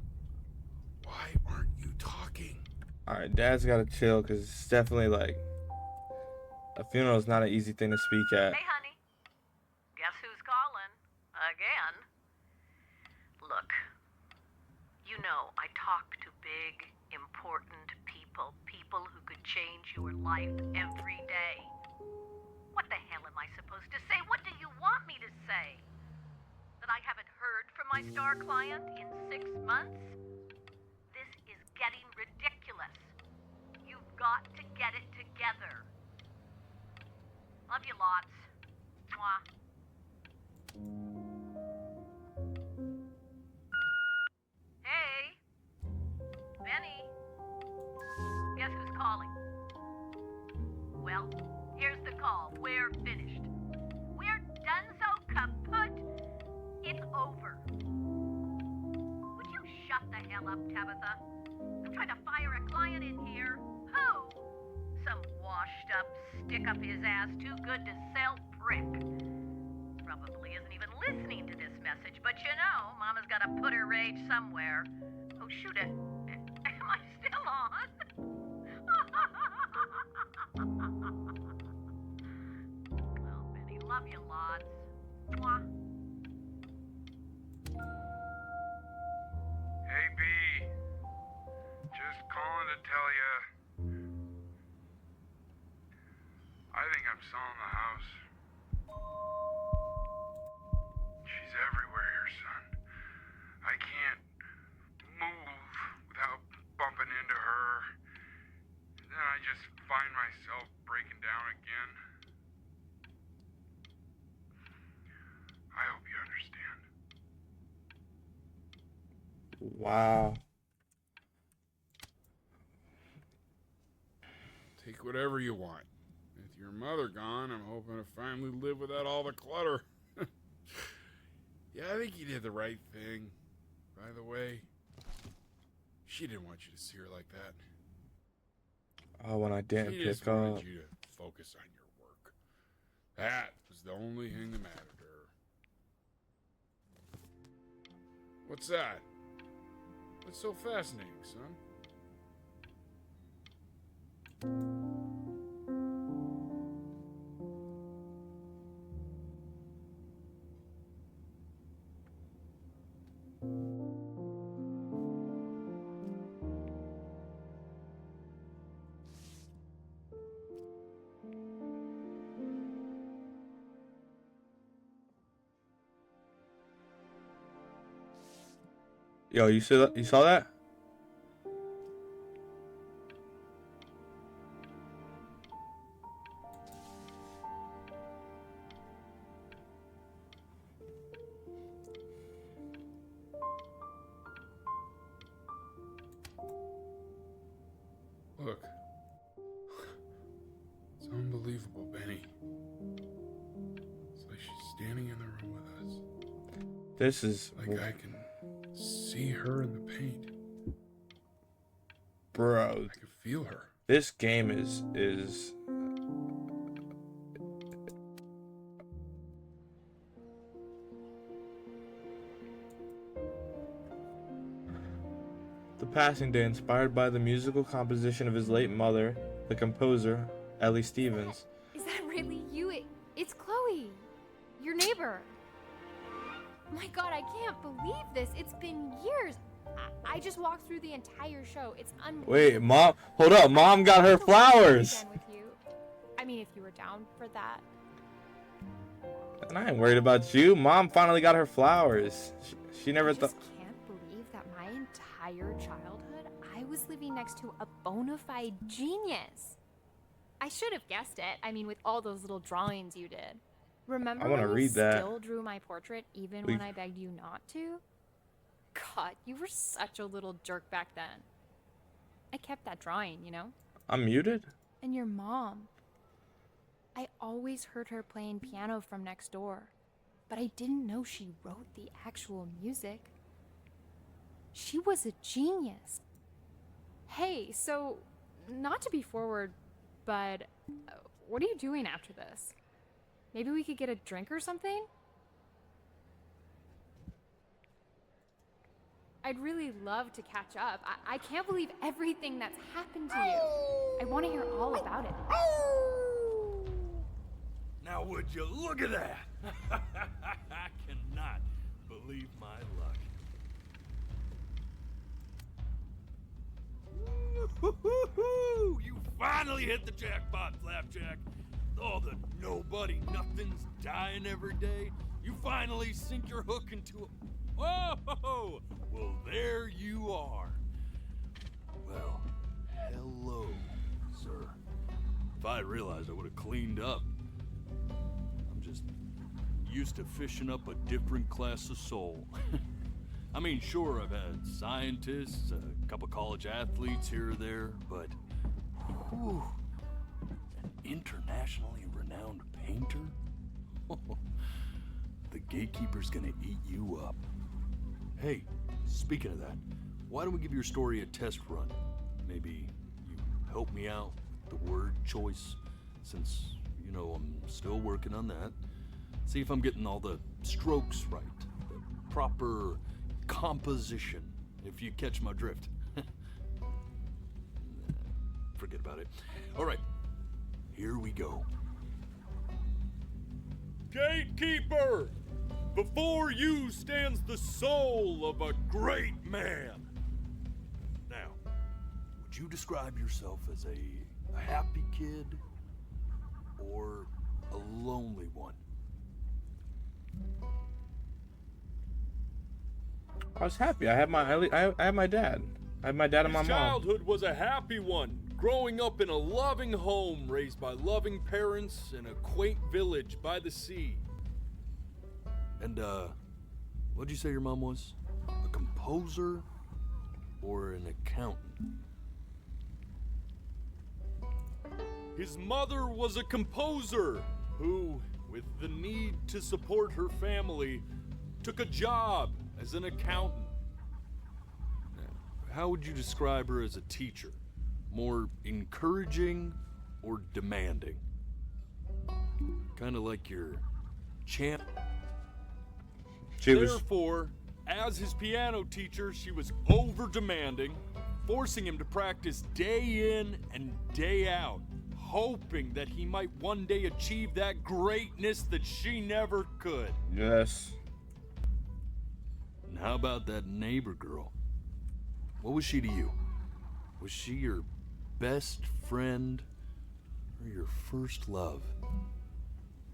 Why aren't you talking? Alright, Dad's gotta chill because it's definitely like a funeral is not an easy thing to speak at. Hey, honey. Guess who's calling? Again. Look, you know I talk to big, important people. People who could change your life every day. What the hell am I supposed to say? What do you want me to say? That I haven't heard from my star client in 6 months? This is getting ridiculous. You've got to get it together. Love you lots. Mwah. Hey, Benny. Guess who's calling? Well, here's the call. We're finished. We're donezo kaput. It's over. Would you shut the hell up, Tabitha? I'm trying to fire a client in here. Who? Some washed up, stick up his ass, too good to sell prick. Probably isn't even listening to this message, but you know, Mama's gotta put her rage somewhere. Oh, shoot it. Am I still on? Well, Benny, love you lots. Mwah. Hey, B. Just calling to tell you. I think I'm selling the house. She's everywhere here, son. I can't move without bumping into her. And then I just find myself breaking down again. I hope you understand. Wow. Take whatever you want. With your mother gone, I'm hoping to finally live without all the clutter. Yeah, I think you did the right thing. By the way, she didn't want you to see her like that. Oh, when I didn't She just pick wanted up. you to focus on your work. That was the only thing that mattered to her. What's that? What's so fascinating, son? Yo, you saw that? You saw that? standing in the room with us. This is Like I can see her in the paint. bro. I can feel her. This game is The Passing Day, inspired by the musical composition of his late mother, the composer, Ellie Stevens. Is that really you? It's Chloe, your neighbor. My God, I can't believe this. It's been years. I just walked through the entire show. It's unbelievable. Wait, Mom, hold up. Mom got her flowers. With you. I mean, if you were down for that. And I ain't worried about you. Mom finally got her flowers. She never thought. I can't believe that my entire childhood, I was living next to a bona fide genius. I should have guessed it. I mean, with all those little drawings you did. Remember I wanna when you read that. still drew my portrait even when I begged you not to? God, you were such a little jerk back then. I kept that drawing, you know? I'm muted? And your mom. I always heard her playing piano from next door, but I didn't know she wrote the actual music. She was a genius. Hey, so, not to be forward, but what are you doing after this? Maybe we could get a drink or something? I'd really love to catch up. I can't believe everything that's happened to you. I want to hear all about it. Now would you look at that? I cannot believe my luck. Woo-hoo-hoo-hoo! You finally hit the jackpot, Flapjack. All the nobody nothings dying every day. You finally sink your hook into a... Whoa! Well, there you are. Well, hello, sir. If I had realized, I would have cleaned up. I'm just used to fishing up a different class of soul. I mean, sure, I've had scientists, a couple college athletes here or there, but... Whew, an internationally renowned painter? The gatekeeper's gonna eat you up. Hey, speaking of that, why don't we give your story a test run? Maybe you help me out with the word choice, since, you know, I'm still working on that. See if I'm getting all the strokes right, the proper composition, if you catch my drift. Forget about it. All right, here we go. Gatekeeper! Before you stands the soul of a great man. Now, would you describe yourself as a happy kid or a lonely one? I was happy. I had my dad. I had my dad and my His mom. childhood was a happy one, growing up in a loving home raised by loving parents in a quaint village by the sea. And, what'd you say your mom was? A composer or an accountant? His mother was a composer who, with the need to support her family, took a job as an accountant. How would you describe her as a teacher? More encouraging or demanding? Kind of like your champ. Therefore, as his piano teacher, she was over-demanding, forcing him to practice day in and day out, hoping that he might one day achieve that greatness that she never could. Yes. And how about that neighbor girl? What was she to you? Was she your best friend or your first love?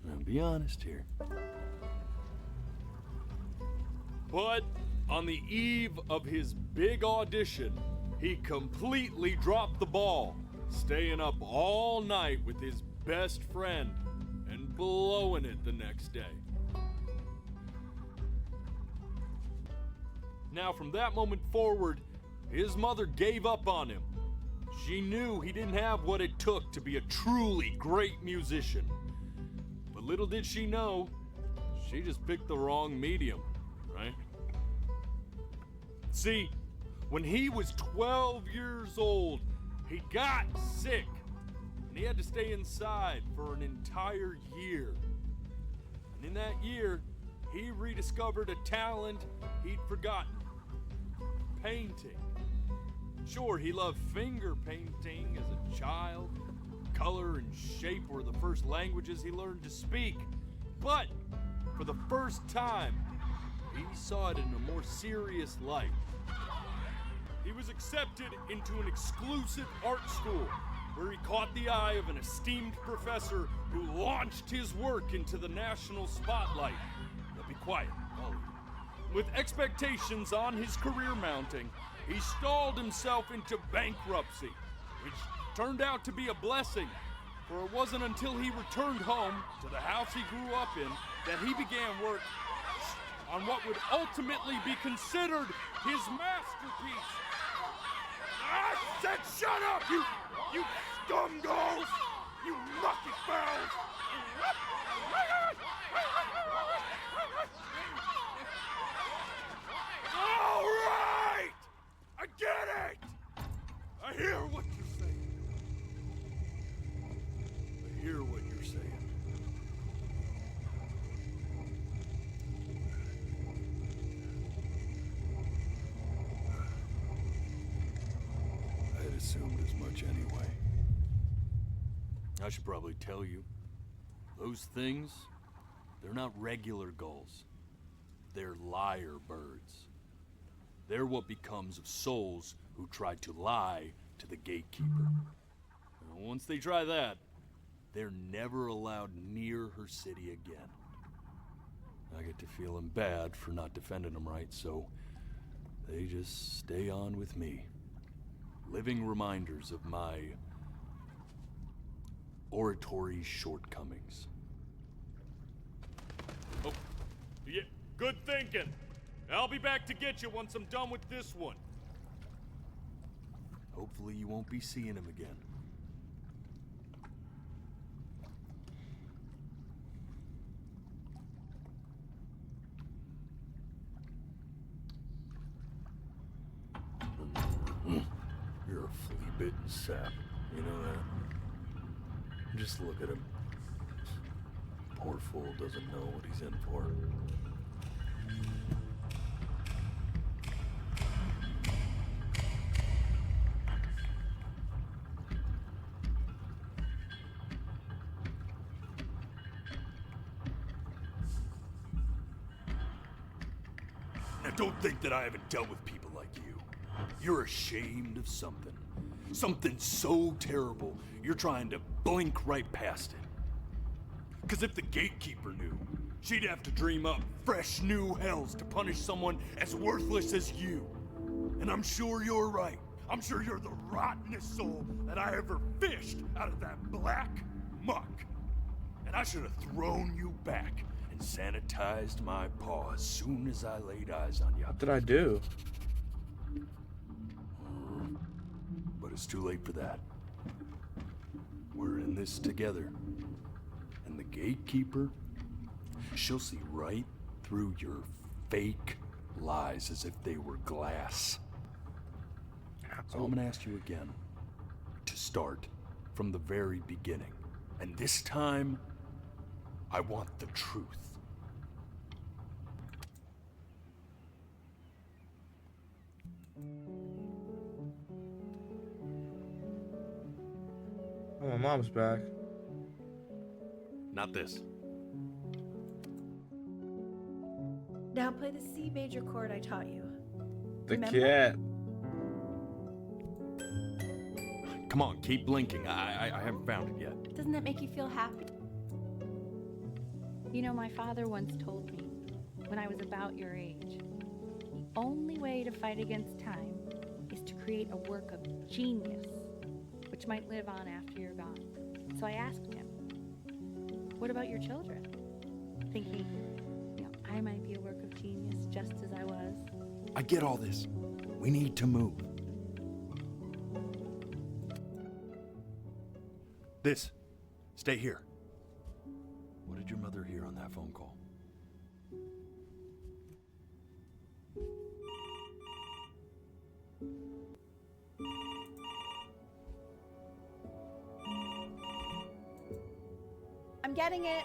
Now be honest here. But on the eve of his big audition, he completely dropped the ball, staying up all night with his best friend and blowing it the next day. Now, from that moment forward, his mother gave up on him. She knew he didn't have what it took to be a truly great musician. But little did she know, she just picked the wrong medium, right? See, when he was 12 years old, he got sick, and he had to stay inside for an entire year. And in that year, he rediscovered a talent he'd forgotten: painting. Sure, he loved finger painting as a child. Color and shape were the first languages he learned to speak. But for the first time, he saw it in a more serious light. He was accepted into an exclusive art school where he caught the eye of an esteemed professor who launched his work into the national spotlight. Now be quiet, all of you. With expectations on his career mounting, he stalled himself into bankruptcy, which turned out to be a blessing, for it wasn't until he returned home to the house he grew up in that he began work on what would ultimately be considered his masterpiece. I said shut up, you scumballs! You mucky fowls! All right! I get it! I hear what you're saying. I hear what you're saying. I had assumed as much anyway. I should probably tell you, those things, they're not regular gulls. They're lyre birds. They're what becomes of souls who tried to lie to the gatekeeper. And once they try that, they're never allowed near her city again. I get to feeling bad for not defending them right, so they just stay on with me. Living reminders of my oratory shortcomings. Oh, yeah, good thinking. I'll be back to get you once I'm done with this one. Hopefully you won't be seeing him again. You're a flea-bitten sap, you know that? Just look at him. Poor fool doesn't know what he's in for. Now don't think that I haven't dealt with people like you. You're ashamed of something. Something so terrible, you're trying to blink right past it. Because if the gatekeeper knew, she'd have to dream up fresh new hells to punish someone as worthless as you. And I'm sure you're right. I'm sure you're the rottenest soul that I ever fished out of that black muck. And I should have thrown you back and sanitized my paw as soon as I laid eyes on you. What did I do? But it's too late for that. We're in this together. And the gatekeeper, she'll see right through your fake lies as if they were glass. So I'm gonna ask you again to start from the very beginning. And this time, I want the truth. Oh, my mom's back. Not this. Now play the C major chord I taught you. The Remember? cat. Come on, keep blinking. I haven't found it yet. Doesn't that make you feel happy? You know, my father once told me, when I was about your age, the only way to fight against time is to create a work of genius, which might live on after you're gone. So I asked him, what about your children? Thinking, I might be a work of genius just as I was. I get all this. We need to move. This. Stay here. What did your mother hear on that phone call? I'm getting it.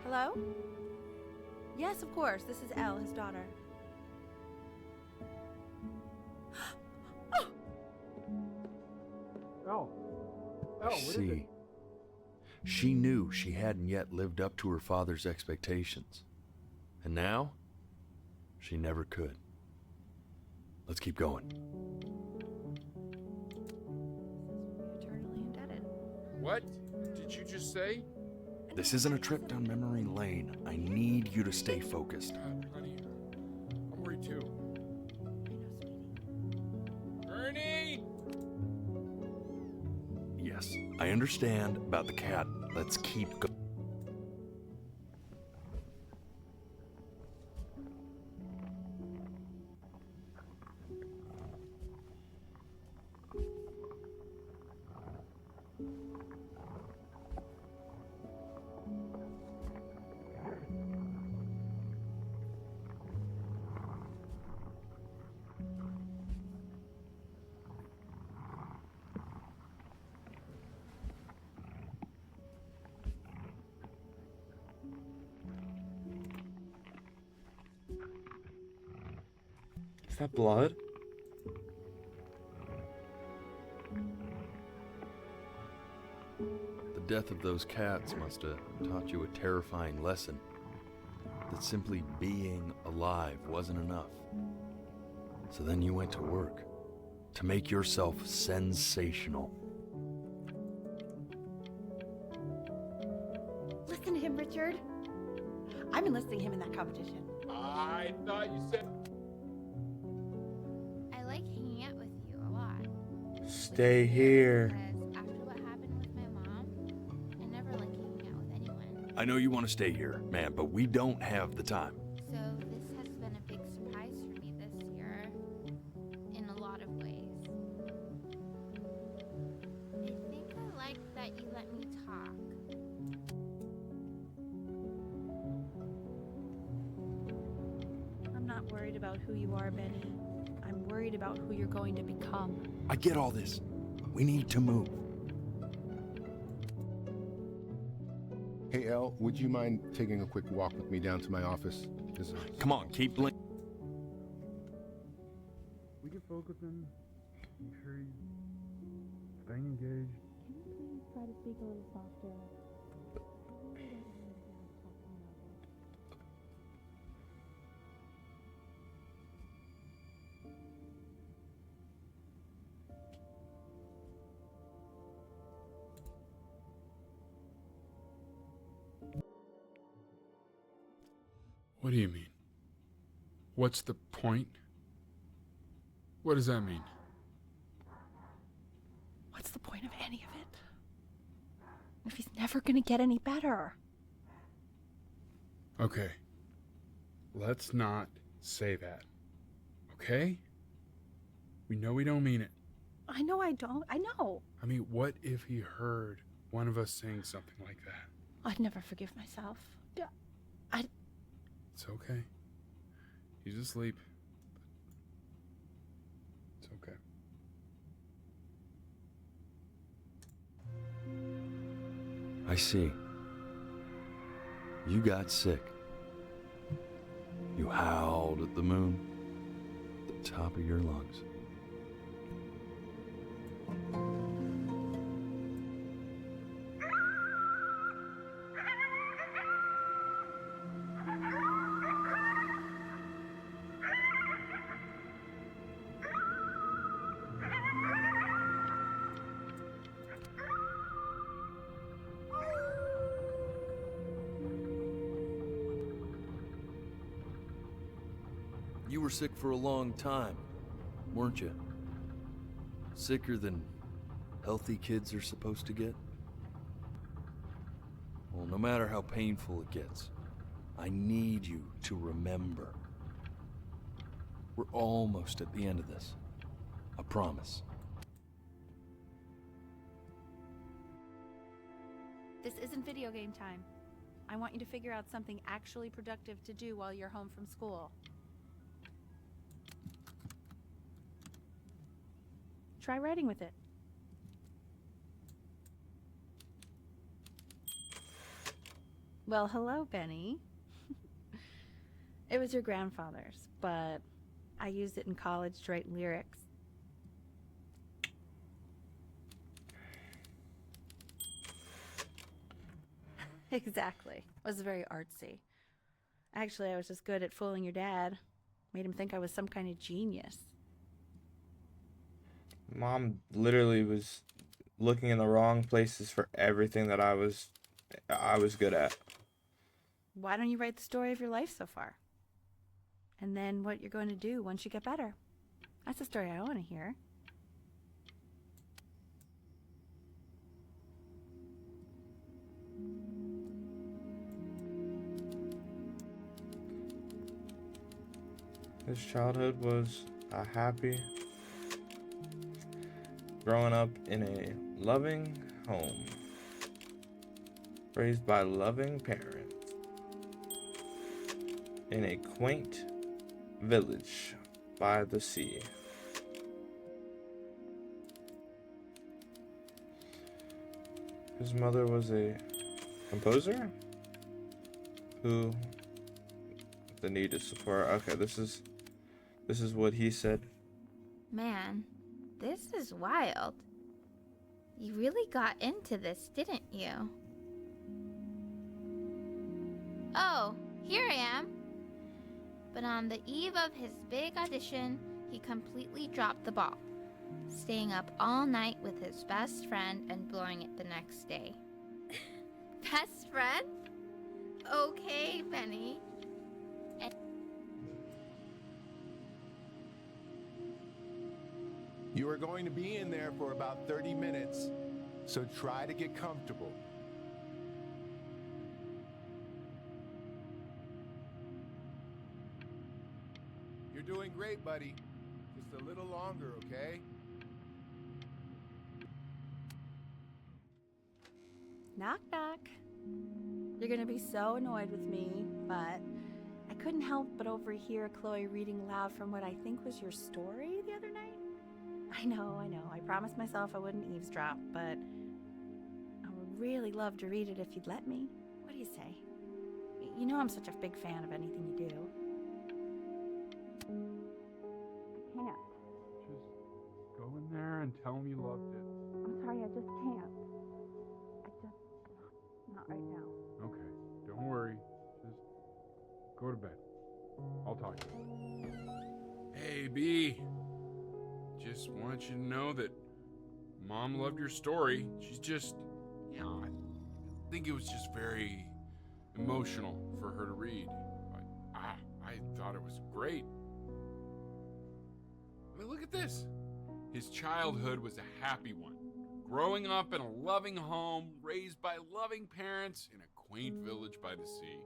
Hello? Yes, of course. This is Elle, his daughter. Elle, what is it? See, she knew she hadn't yet lived up to her father's expectations. And now, she never could. Let's keep going. Eternally indebted. What did you just say? This isn't a trip down memory lane. I need you to stay focused. God, honey, I'm worried too. Ernie! Yes, I understand about the cat. Let's keep going. Is that blood? The death of those cats must have taught you a terrifying lesson. That simply being alive wasn't enough. So then you went to work to make yourself sensational. Listen to him, Richard. I'm enlisting him in that competition. I thought you said... I like hanging out with you a lot. Stay here. Because after what happened with my mom, I never like hanging out with anyone. I know you want to stay here, man, but we don't have the time. So this has been a big surprise for me this year, in a lot of ways. I think I like that you let me talk. I'm not worried about who you are, Benny. I'm worried about who you're going to become. I get all this. We need to move. Hey, Elle, would you mind taking a quick walk with me down to my office? Come on, keep blinking. We can focus in, make sure he's staying engaged. Can you please try to speak a little softer? What do you mean? What's the point? What does that mean? What's the point of any of it? If he's never gonna get any better. Okay. Let's not say that. Okay? We know we don't mean it. I know I don't. I know. I mean, what if he heard one of us saying something like that? I'd never forgive myself. It's okay. He's asleep. It's okay. I see. You got sick. You howled at the moon at the top of your lungs. You were sick for a long time, weren't you? Sicker than healthy kids are supposed to get? Well, no matter how painful it gets, I need you to remember. We're almost at the end of this. I promise. This isn't video game time. I want you to figure out something actually productive to do while you're home from school. Try writing with it. Well, hello, Benny. It was your grandfather's, but I used it in college to write lyrics. Exactly. It was very artsy. Actually, I was just good at fooling your dad. Made him think I was some kind of genius. Mom literally was looking in the wrong places for everything that I was good at. Why don't you write the story of your life so far? And then what you're going to do once you get better. That's the story I want to hear. His childhood was happy, growing up in a loving home, raised by loving parents, in a quaint village by the sea. His mother was a composer who the need to support. Okay, this is what he said. Man, this is wild. You really got into this, didn't you? Oh, here I am. But on the eve of his big audition, he completely dropped the ball, staying up all night with his best friend and blowing it the next day. Best friend? Okay, Benny. You are going to be in there for about 30 minutes, so try to get comfortable. You're doing great, buddy. Just a little longer, okay? Knock, knock. You're gonna be so annoyed with me, but I couldn't help but overhear Chloe reading loud from what I think was your story the other night. I know. I promised myself I wouldn't eavesdrop, but I would really love to read it if you'd let me. What do you say? You know I'm such a big fan of anything you do. I can't. Just go in there and tell him you loved it. I'm sorry, I just can't. Not right now. Okay, don't worry. Just go to bed. I'll talk to you. Hey, B. Just want you to know that Mom loved your story. She's just, I think it was just very emotional for her to read. But I thought it was great. I mean, look at this. His childhood was a happy one. Growing up in a loving home, raised by loving parents in a quaint village by the sea.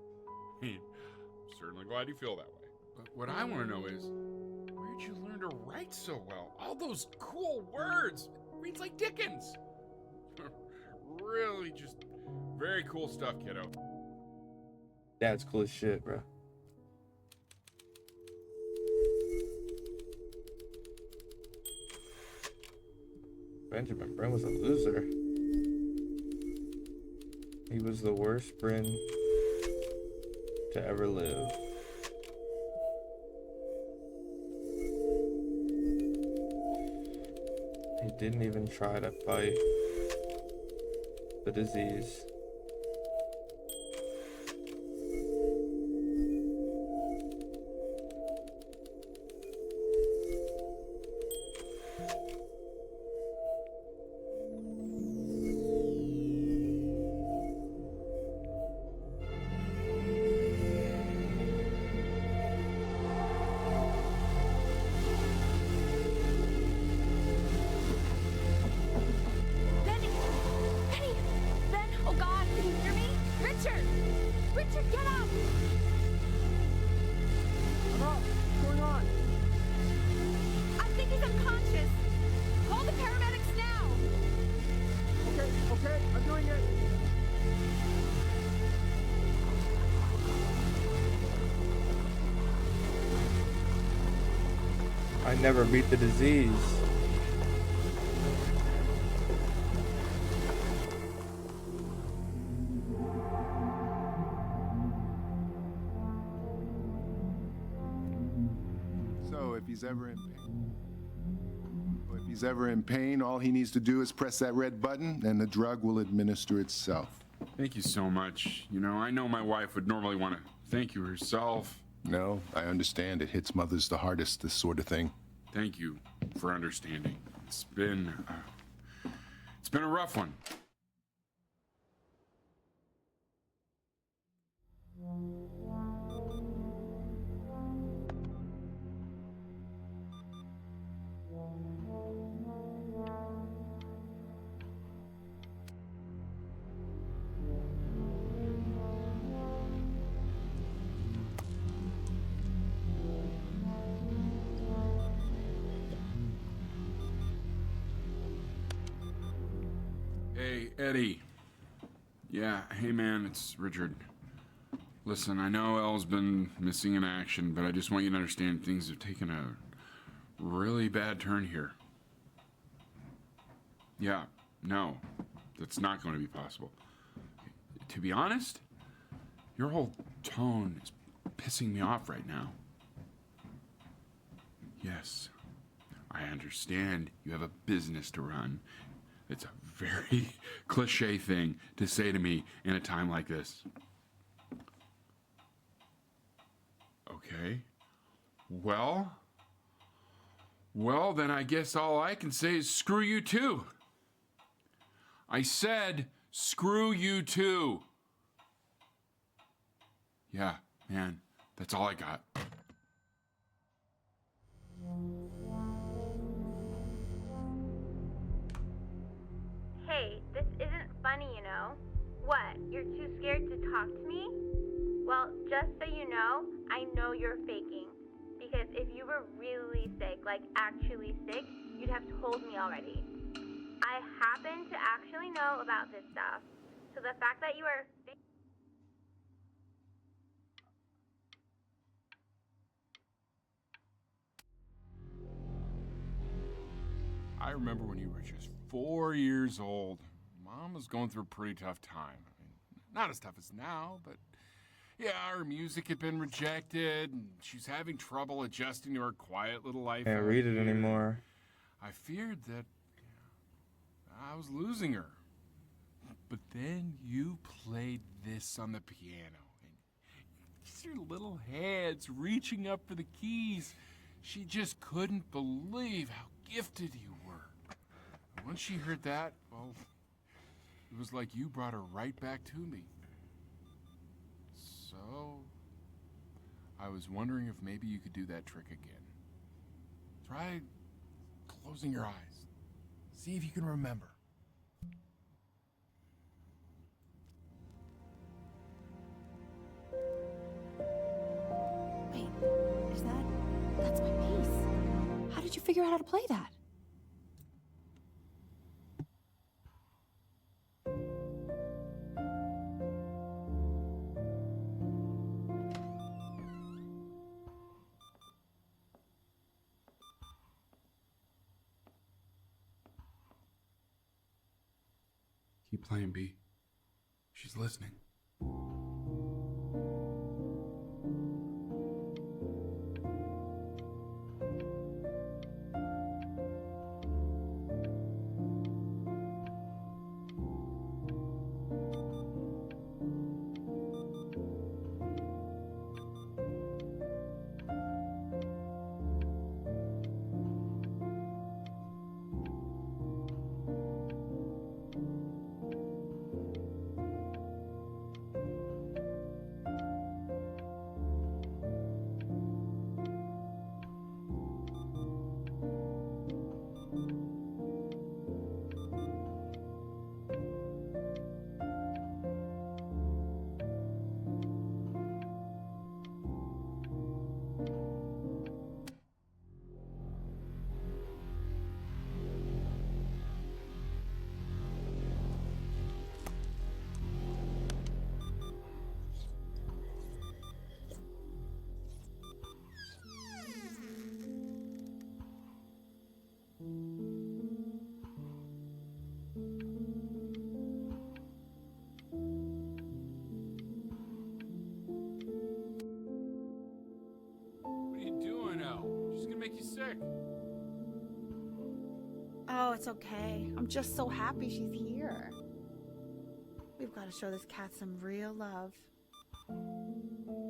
I'm certainly glad you feel that way. But what I want to know is, where'd you learn to write so well? All those cool words. It reads like Dickens. Really just very cool stuff, kiddo. Dad's cool as shit, bro. Benjamin Brin was a loser. He was the worst Brin to ever live. He didn't even try to fight the disease. Benny! Ben! Oh God! I never beat the disease. So if he's ever in pain, all he needs to do is press that red button and the drug will administer itself. Thank you so much. You know, I know my wife would normally want to thank you herself. No, I understand. It hits mothers the hardest, this sort of thing. Thank you for understanding. It's been a rough one. Hey, Eddie. Yeah, hey man, it's Richard. Listen, I know Elle's been missing in action, but I just want you to understand things have taken a really bad turn here. Yeah, no, that's not going to be possible. To be honest, your whole tone is pissing me off right now. Yes, I understand you have a business to run. It's a very cliche thing to say to me in a time like this. Okay. Well, then I guess all I can say is screw you too. I said screw you too. Yeah, man, that's all I got. Hey, this isn't funny, you know? What, you're too scared to talk to me? Well, just so you know, I know you're faking. Because if you were really sick, like actually sick, you'd have told me already. I happen to actually know about this stuff. So the fact that you are I remember when you were just 4 years old. Mom was going through a pretty tough time. I mean, not as tough as now, but yeah, her music had been rejected, and she's having trouble adjusting to her quiet little life. Can't out read it here. anymore. I feared that I was losing her. But then you played this on the piano, and just your little hands reaching up for the keys. She just couldn't believe how gifted you were. And once she heard that, well, it was like you brought her right back to me. So, I was wondering if maybe you could do that trick again. Try closing your eyes. See if you can remember. Wait, that's my bass. How did you figure out how to play that? Keep playing, B. She's listening. it's okay. I'm just so happy she's here. We've got to show this cat some real love.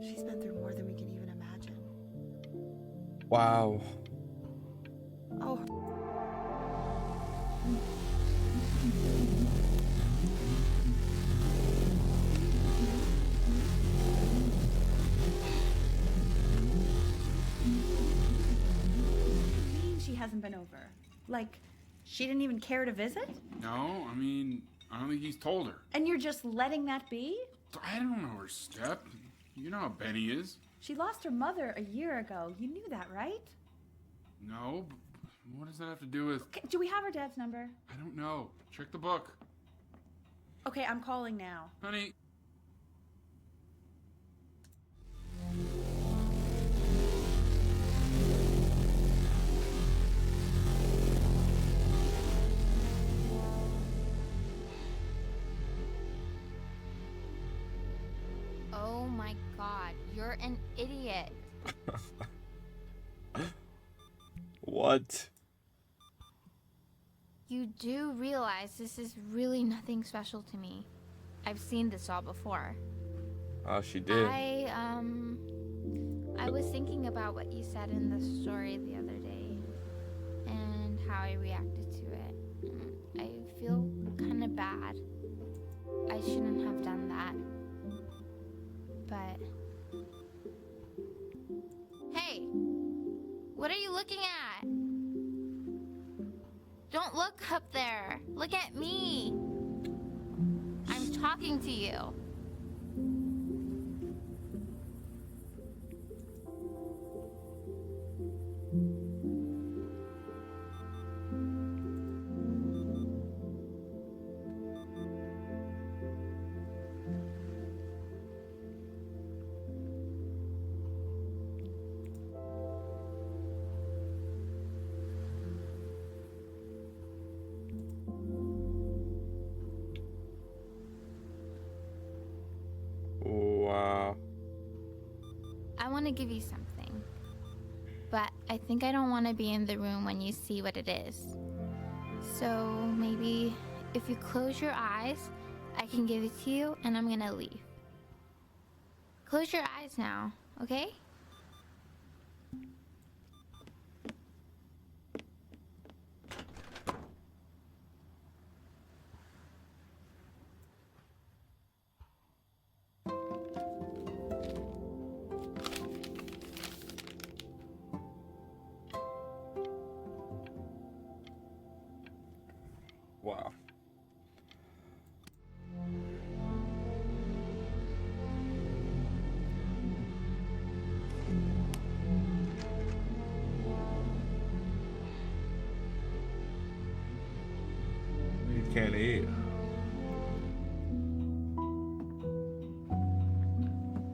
She's been through more than we can even imagine. Wow. Oh. She hasn't been over. Like, she didn't even care to visit? No, I mean, I don't think he's told her. And you're just letting that be? I don't know her step. You know how Benny is. She lost her mother a year ago. You knew that, right? No, but what does that have to do with... Okay, do we have her dad's number? I don't know. Check the book. Okay, I'm calling now. Honey. Oh my god, you're an idiot. What? You do realize this is really nothing special to me. I've seen this all before. Oh, she did. I was thinking about what you said in the story the other day and how I reacted to it. I feel kind of bad. I shouldn't have done that. But... Hey! What are you looking at? Don't look up there. Look at me. I'm talking to you. Wow. I want to give you something. But I think I don't want to be in the room when you see what it is. So maybe if you close your eyes, I can give it to you and I'm gonna leave. Close your eyes now, okay? Wow. You can't eat.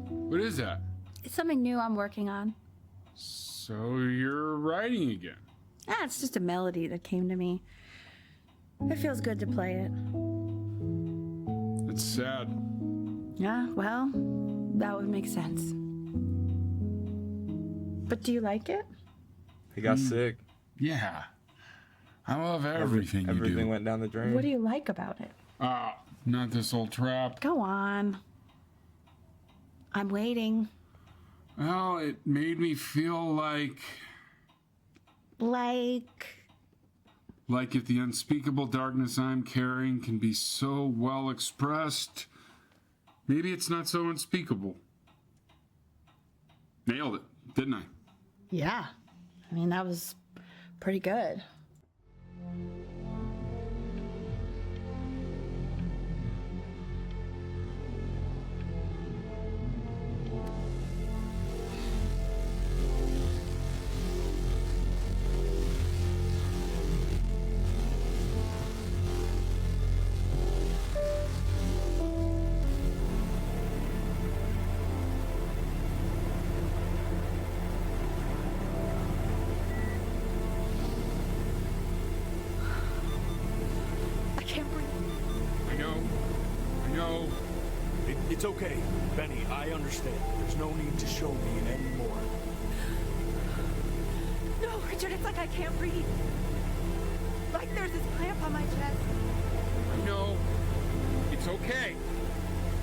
What is that? It's something new I'm working on. So you're writing again? It's just a melody that came to me. It feels good to play it. It's sad. Yeah, well, that would make sense. But do you like it? He got sick. Yeah. I love everything you do. Everything went down the drain. What do you like about it? Not this old trap. Go on. I'm waiting. Well, it made me feel like if the unspeakable darkness I'm carrying can be so well expressed, maybe it's not so unspeakable. Nailed it, didn't I? Yeah. I mean, that was pretty good. It's okay, Benny, I understand. There's no need to show me it anymore. No, Richard, it's like I can't breathe. Like there's this cramp on my chest. No, it's okay.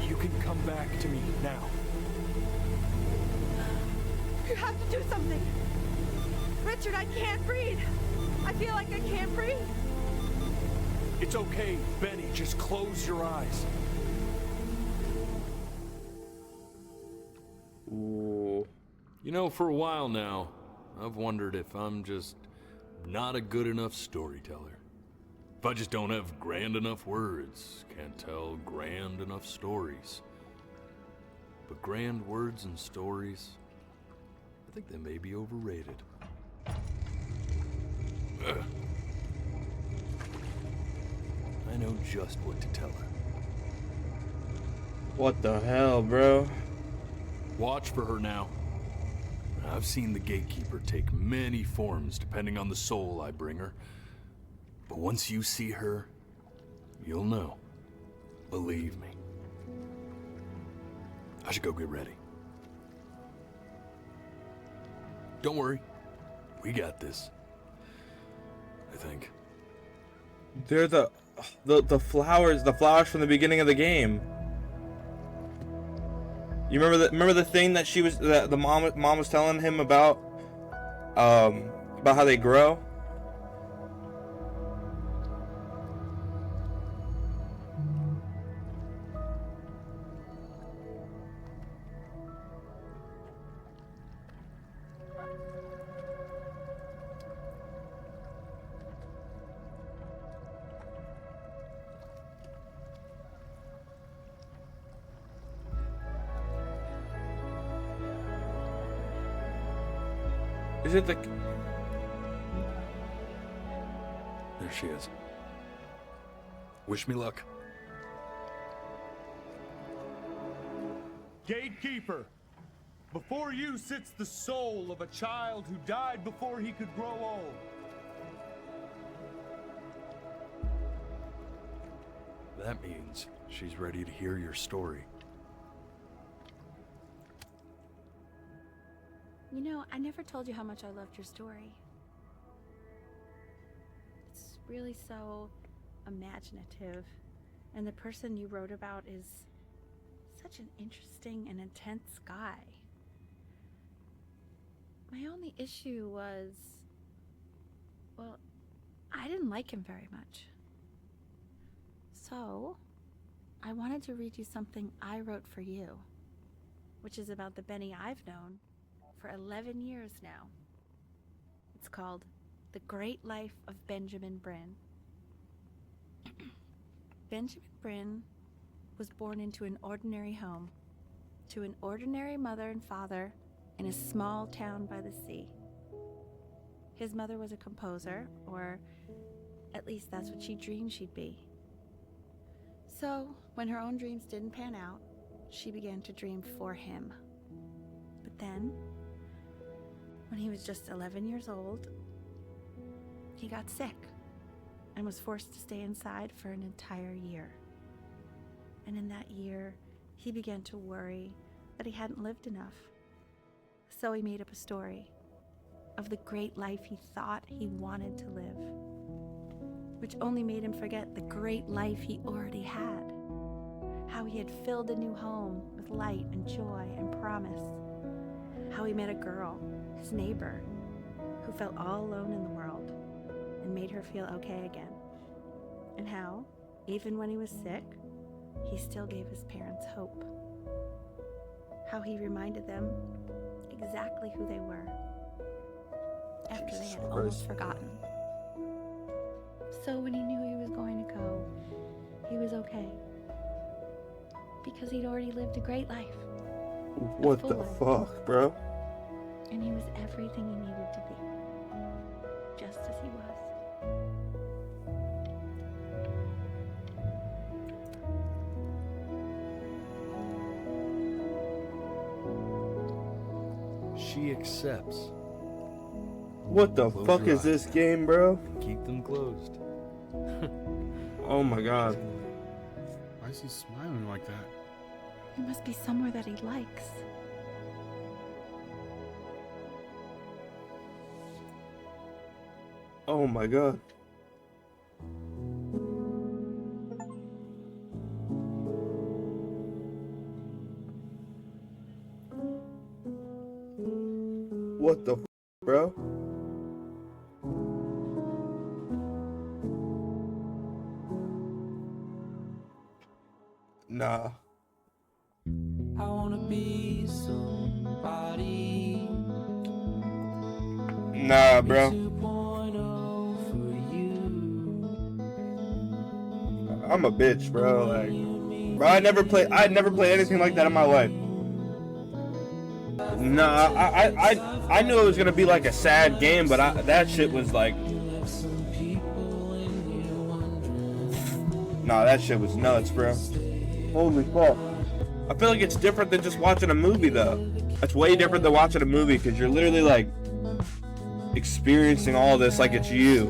You can come back to me now. You have to do something. Richard, I can't breathe. I feel like I can't breathe. It's okay, Benny. Just close your eyes. Ooh. You know, for a while now, I've wondered if I'm just not a good enough storyteller. If I just don't have grand enough words, can't tell grand enough stories. But grand words and stories, I think they may be overrated. Ugh. I know just what to tell her. What the hell, bro? Watch for her now. I've seen the gatekeeper take many forms depending on the soul I bring her. But once you see her, you'll know. Believe me. I should go get ready. Don't worry. We got this. I think. They're the flowers from the beginning of the game. You remember the thing that the mom was telling him about how they grow? Is it the... There she is. Wish me luck. Gatekeeper, before you sits the soul of a child who died before he could grow old. That means she's ready to hear your story. You know, I never told you how much I loved your story. It's really so imaginative, and the person you wrote about is such an interesting and intense guy. My only issue was, well, I didn't like him very much. So, I wanted to read you something I wrote for you, which is about the Benny I've known for 11 years now. It's called The Great Life of Benjamin Bryn. Benjamin Bryn was born into an ordinary home, to an ordinary mother and father in a small town by the sea. His mother was a composer, or at least that's what she dreamed she'd be. So, when her own dreams didn't pan out, she began to dream for him. But then, when he was just 11 years old, he got sick and was forced to stay inside for an entire year. And in that year, he began to worry that he hadn't lived enough. So he made up a story of the great life he thought he wanted to live, which only made him forget the great life he already had. How he had filled a new home with light and joy and promise. How he met a girl, his neighbor, who felt all alone in the world and made her feel okay again. And how, even when he was sick, he still gave his parents hope. How he reminded them exactly who they were after they had almost forgotten. So when he knew he was going to go, he was okay. Because he'd already lived a great life. What the fuck, bro? And he was everything he needed to be. Just as he was. She accepts. What the Close fuck your is this eyes game, bro? and keep them closed. Oh my god. Why is he smiling like that? He must be somewhere that he likes. Oh my god. What the bro? Nah. I wanna be somebody. Nah, bro. 2.0 for you. I'm a bitch, bro. Like, bro, I'd never play anything like that in my life. Nah, I knew it was gonna be like a sad game, but that shit was like, nah, that shit was nuts, bro. Holy fuck. I feel like it's different than just watching a movie, though. It's way different than watching a movie because you're literally like experiencing all this like it's you.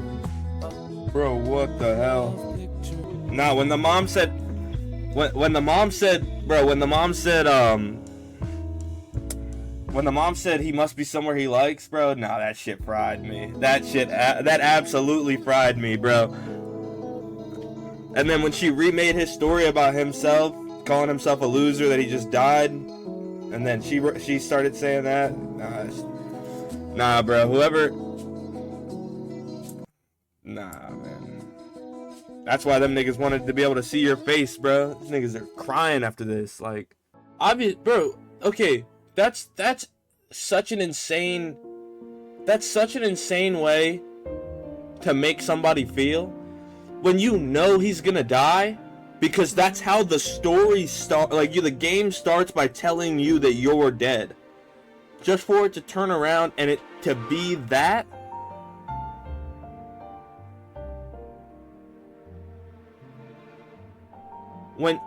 Bro, what the hell? Nah, when the mom said, when the mom said he must be somewhere he likes, bro, nah, that shit fried me. That absolutely fried me, bro. And then when she remade his story about himself, calling himself a loser, that he just died, and then she started saying that, nah, bro, nah, man. That's why them niggas wanted to be able to see your face, bro. These niggas are crying after this, like, obvious, bro. Okay, that's such an insane way to make somebody feel when you know he's gonna die, because that's how the story starts. Like, the game starts by telling you that you're dead, just for it to turn around and it to be that. When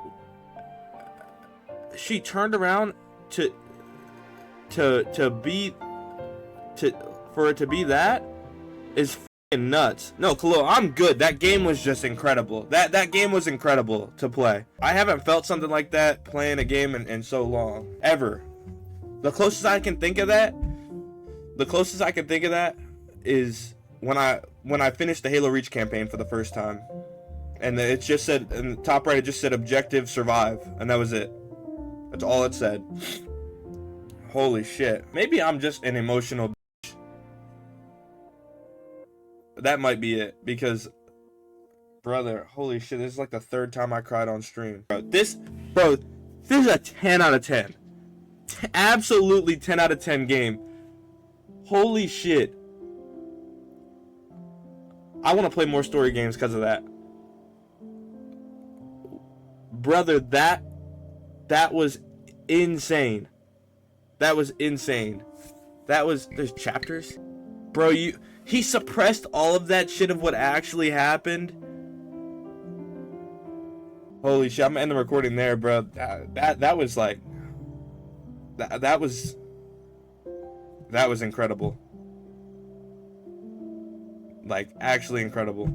she turned around for it to be that is fucking nuts. No, Khalil, I'm good. That game was just incredible. That game was incredible to play. I haven't felt something like that playing a game in so long, ever. The closest I can think of that is when I finished the Halo Reach campaign for the first time. And it just said, in the top right, it just said objective survive, and that was it. That's all it said. Holy shit. Maybe I'm just an emotional bitch. That might be it, because, brother, holy shit, this is like the third time I cried on stream. This is a 10 out of 10. Absolutely 10 out of 10 game. Holy shit. I want to play more story games because of that. Brother, that was insane. That was insane. There's chapters? Bro, he suppressed all of that shit of what actually happened. Holy shit, I'm gonna end the recording there, bro. That was like, that was incredible. Like, actually incredible.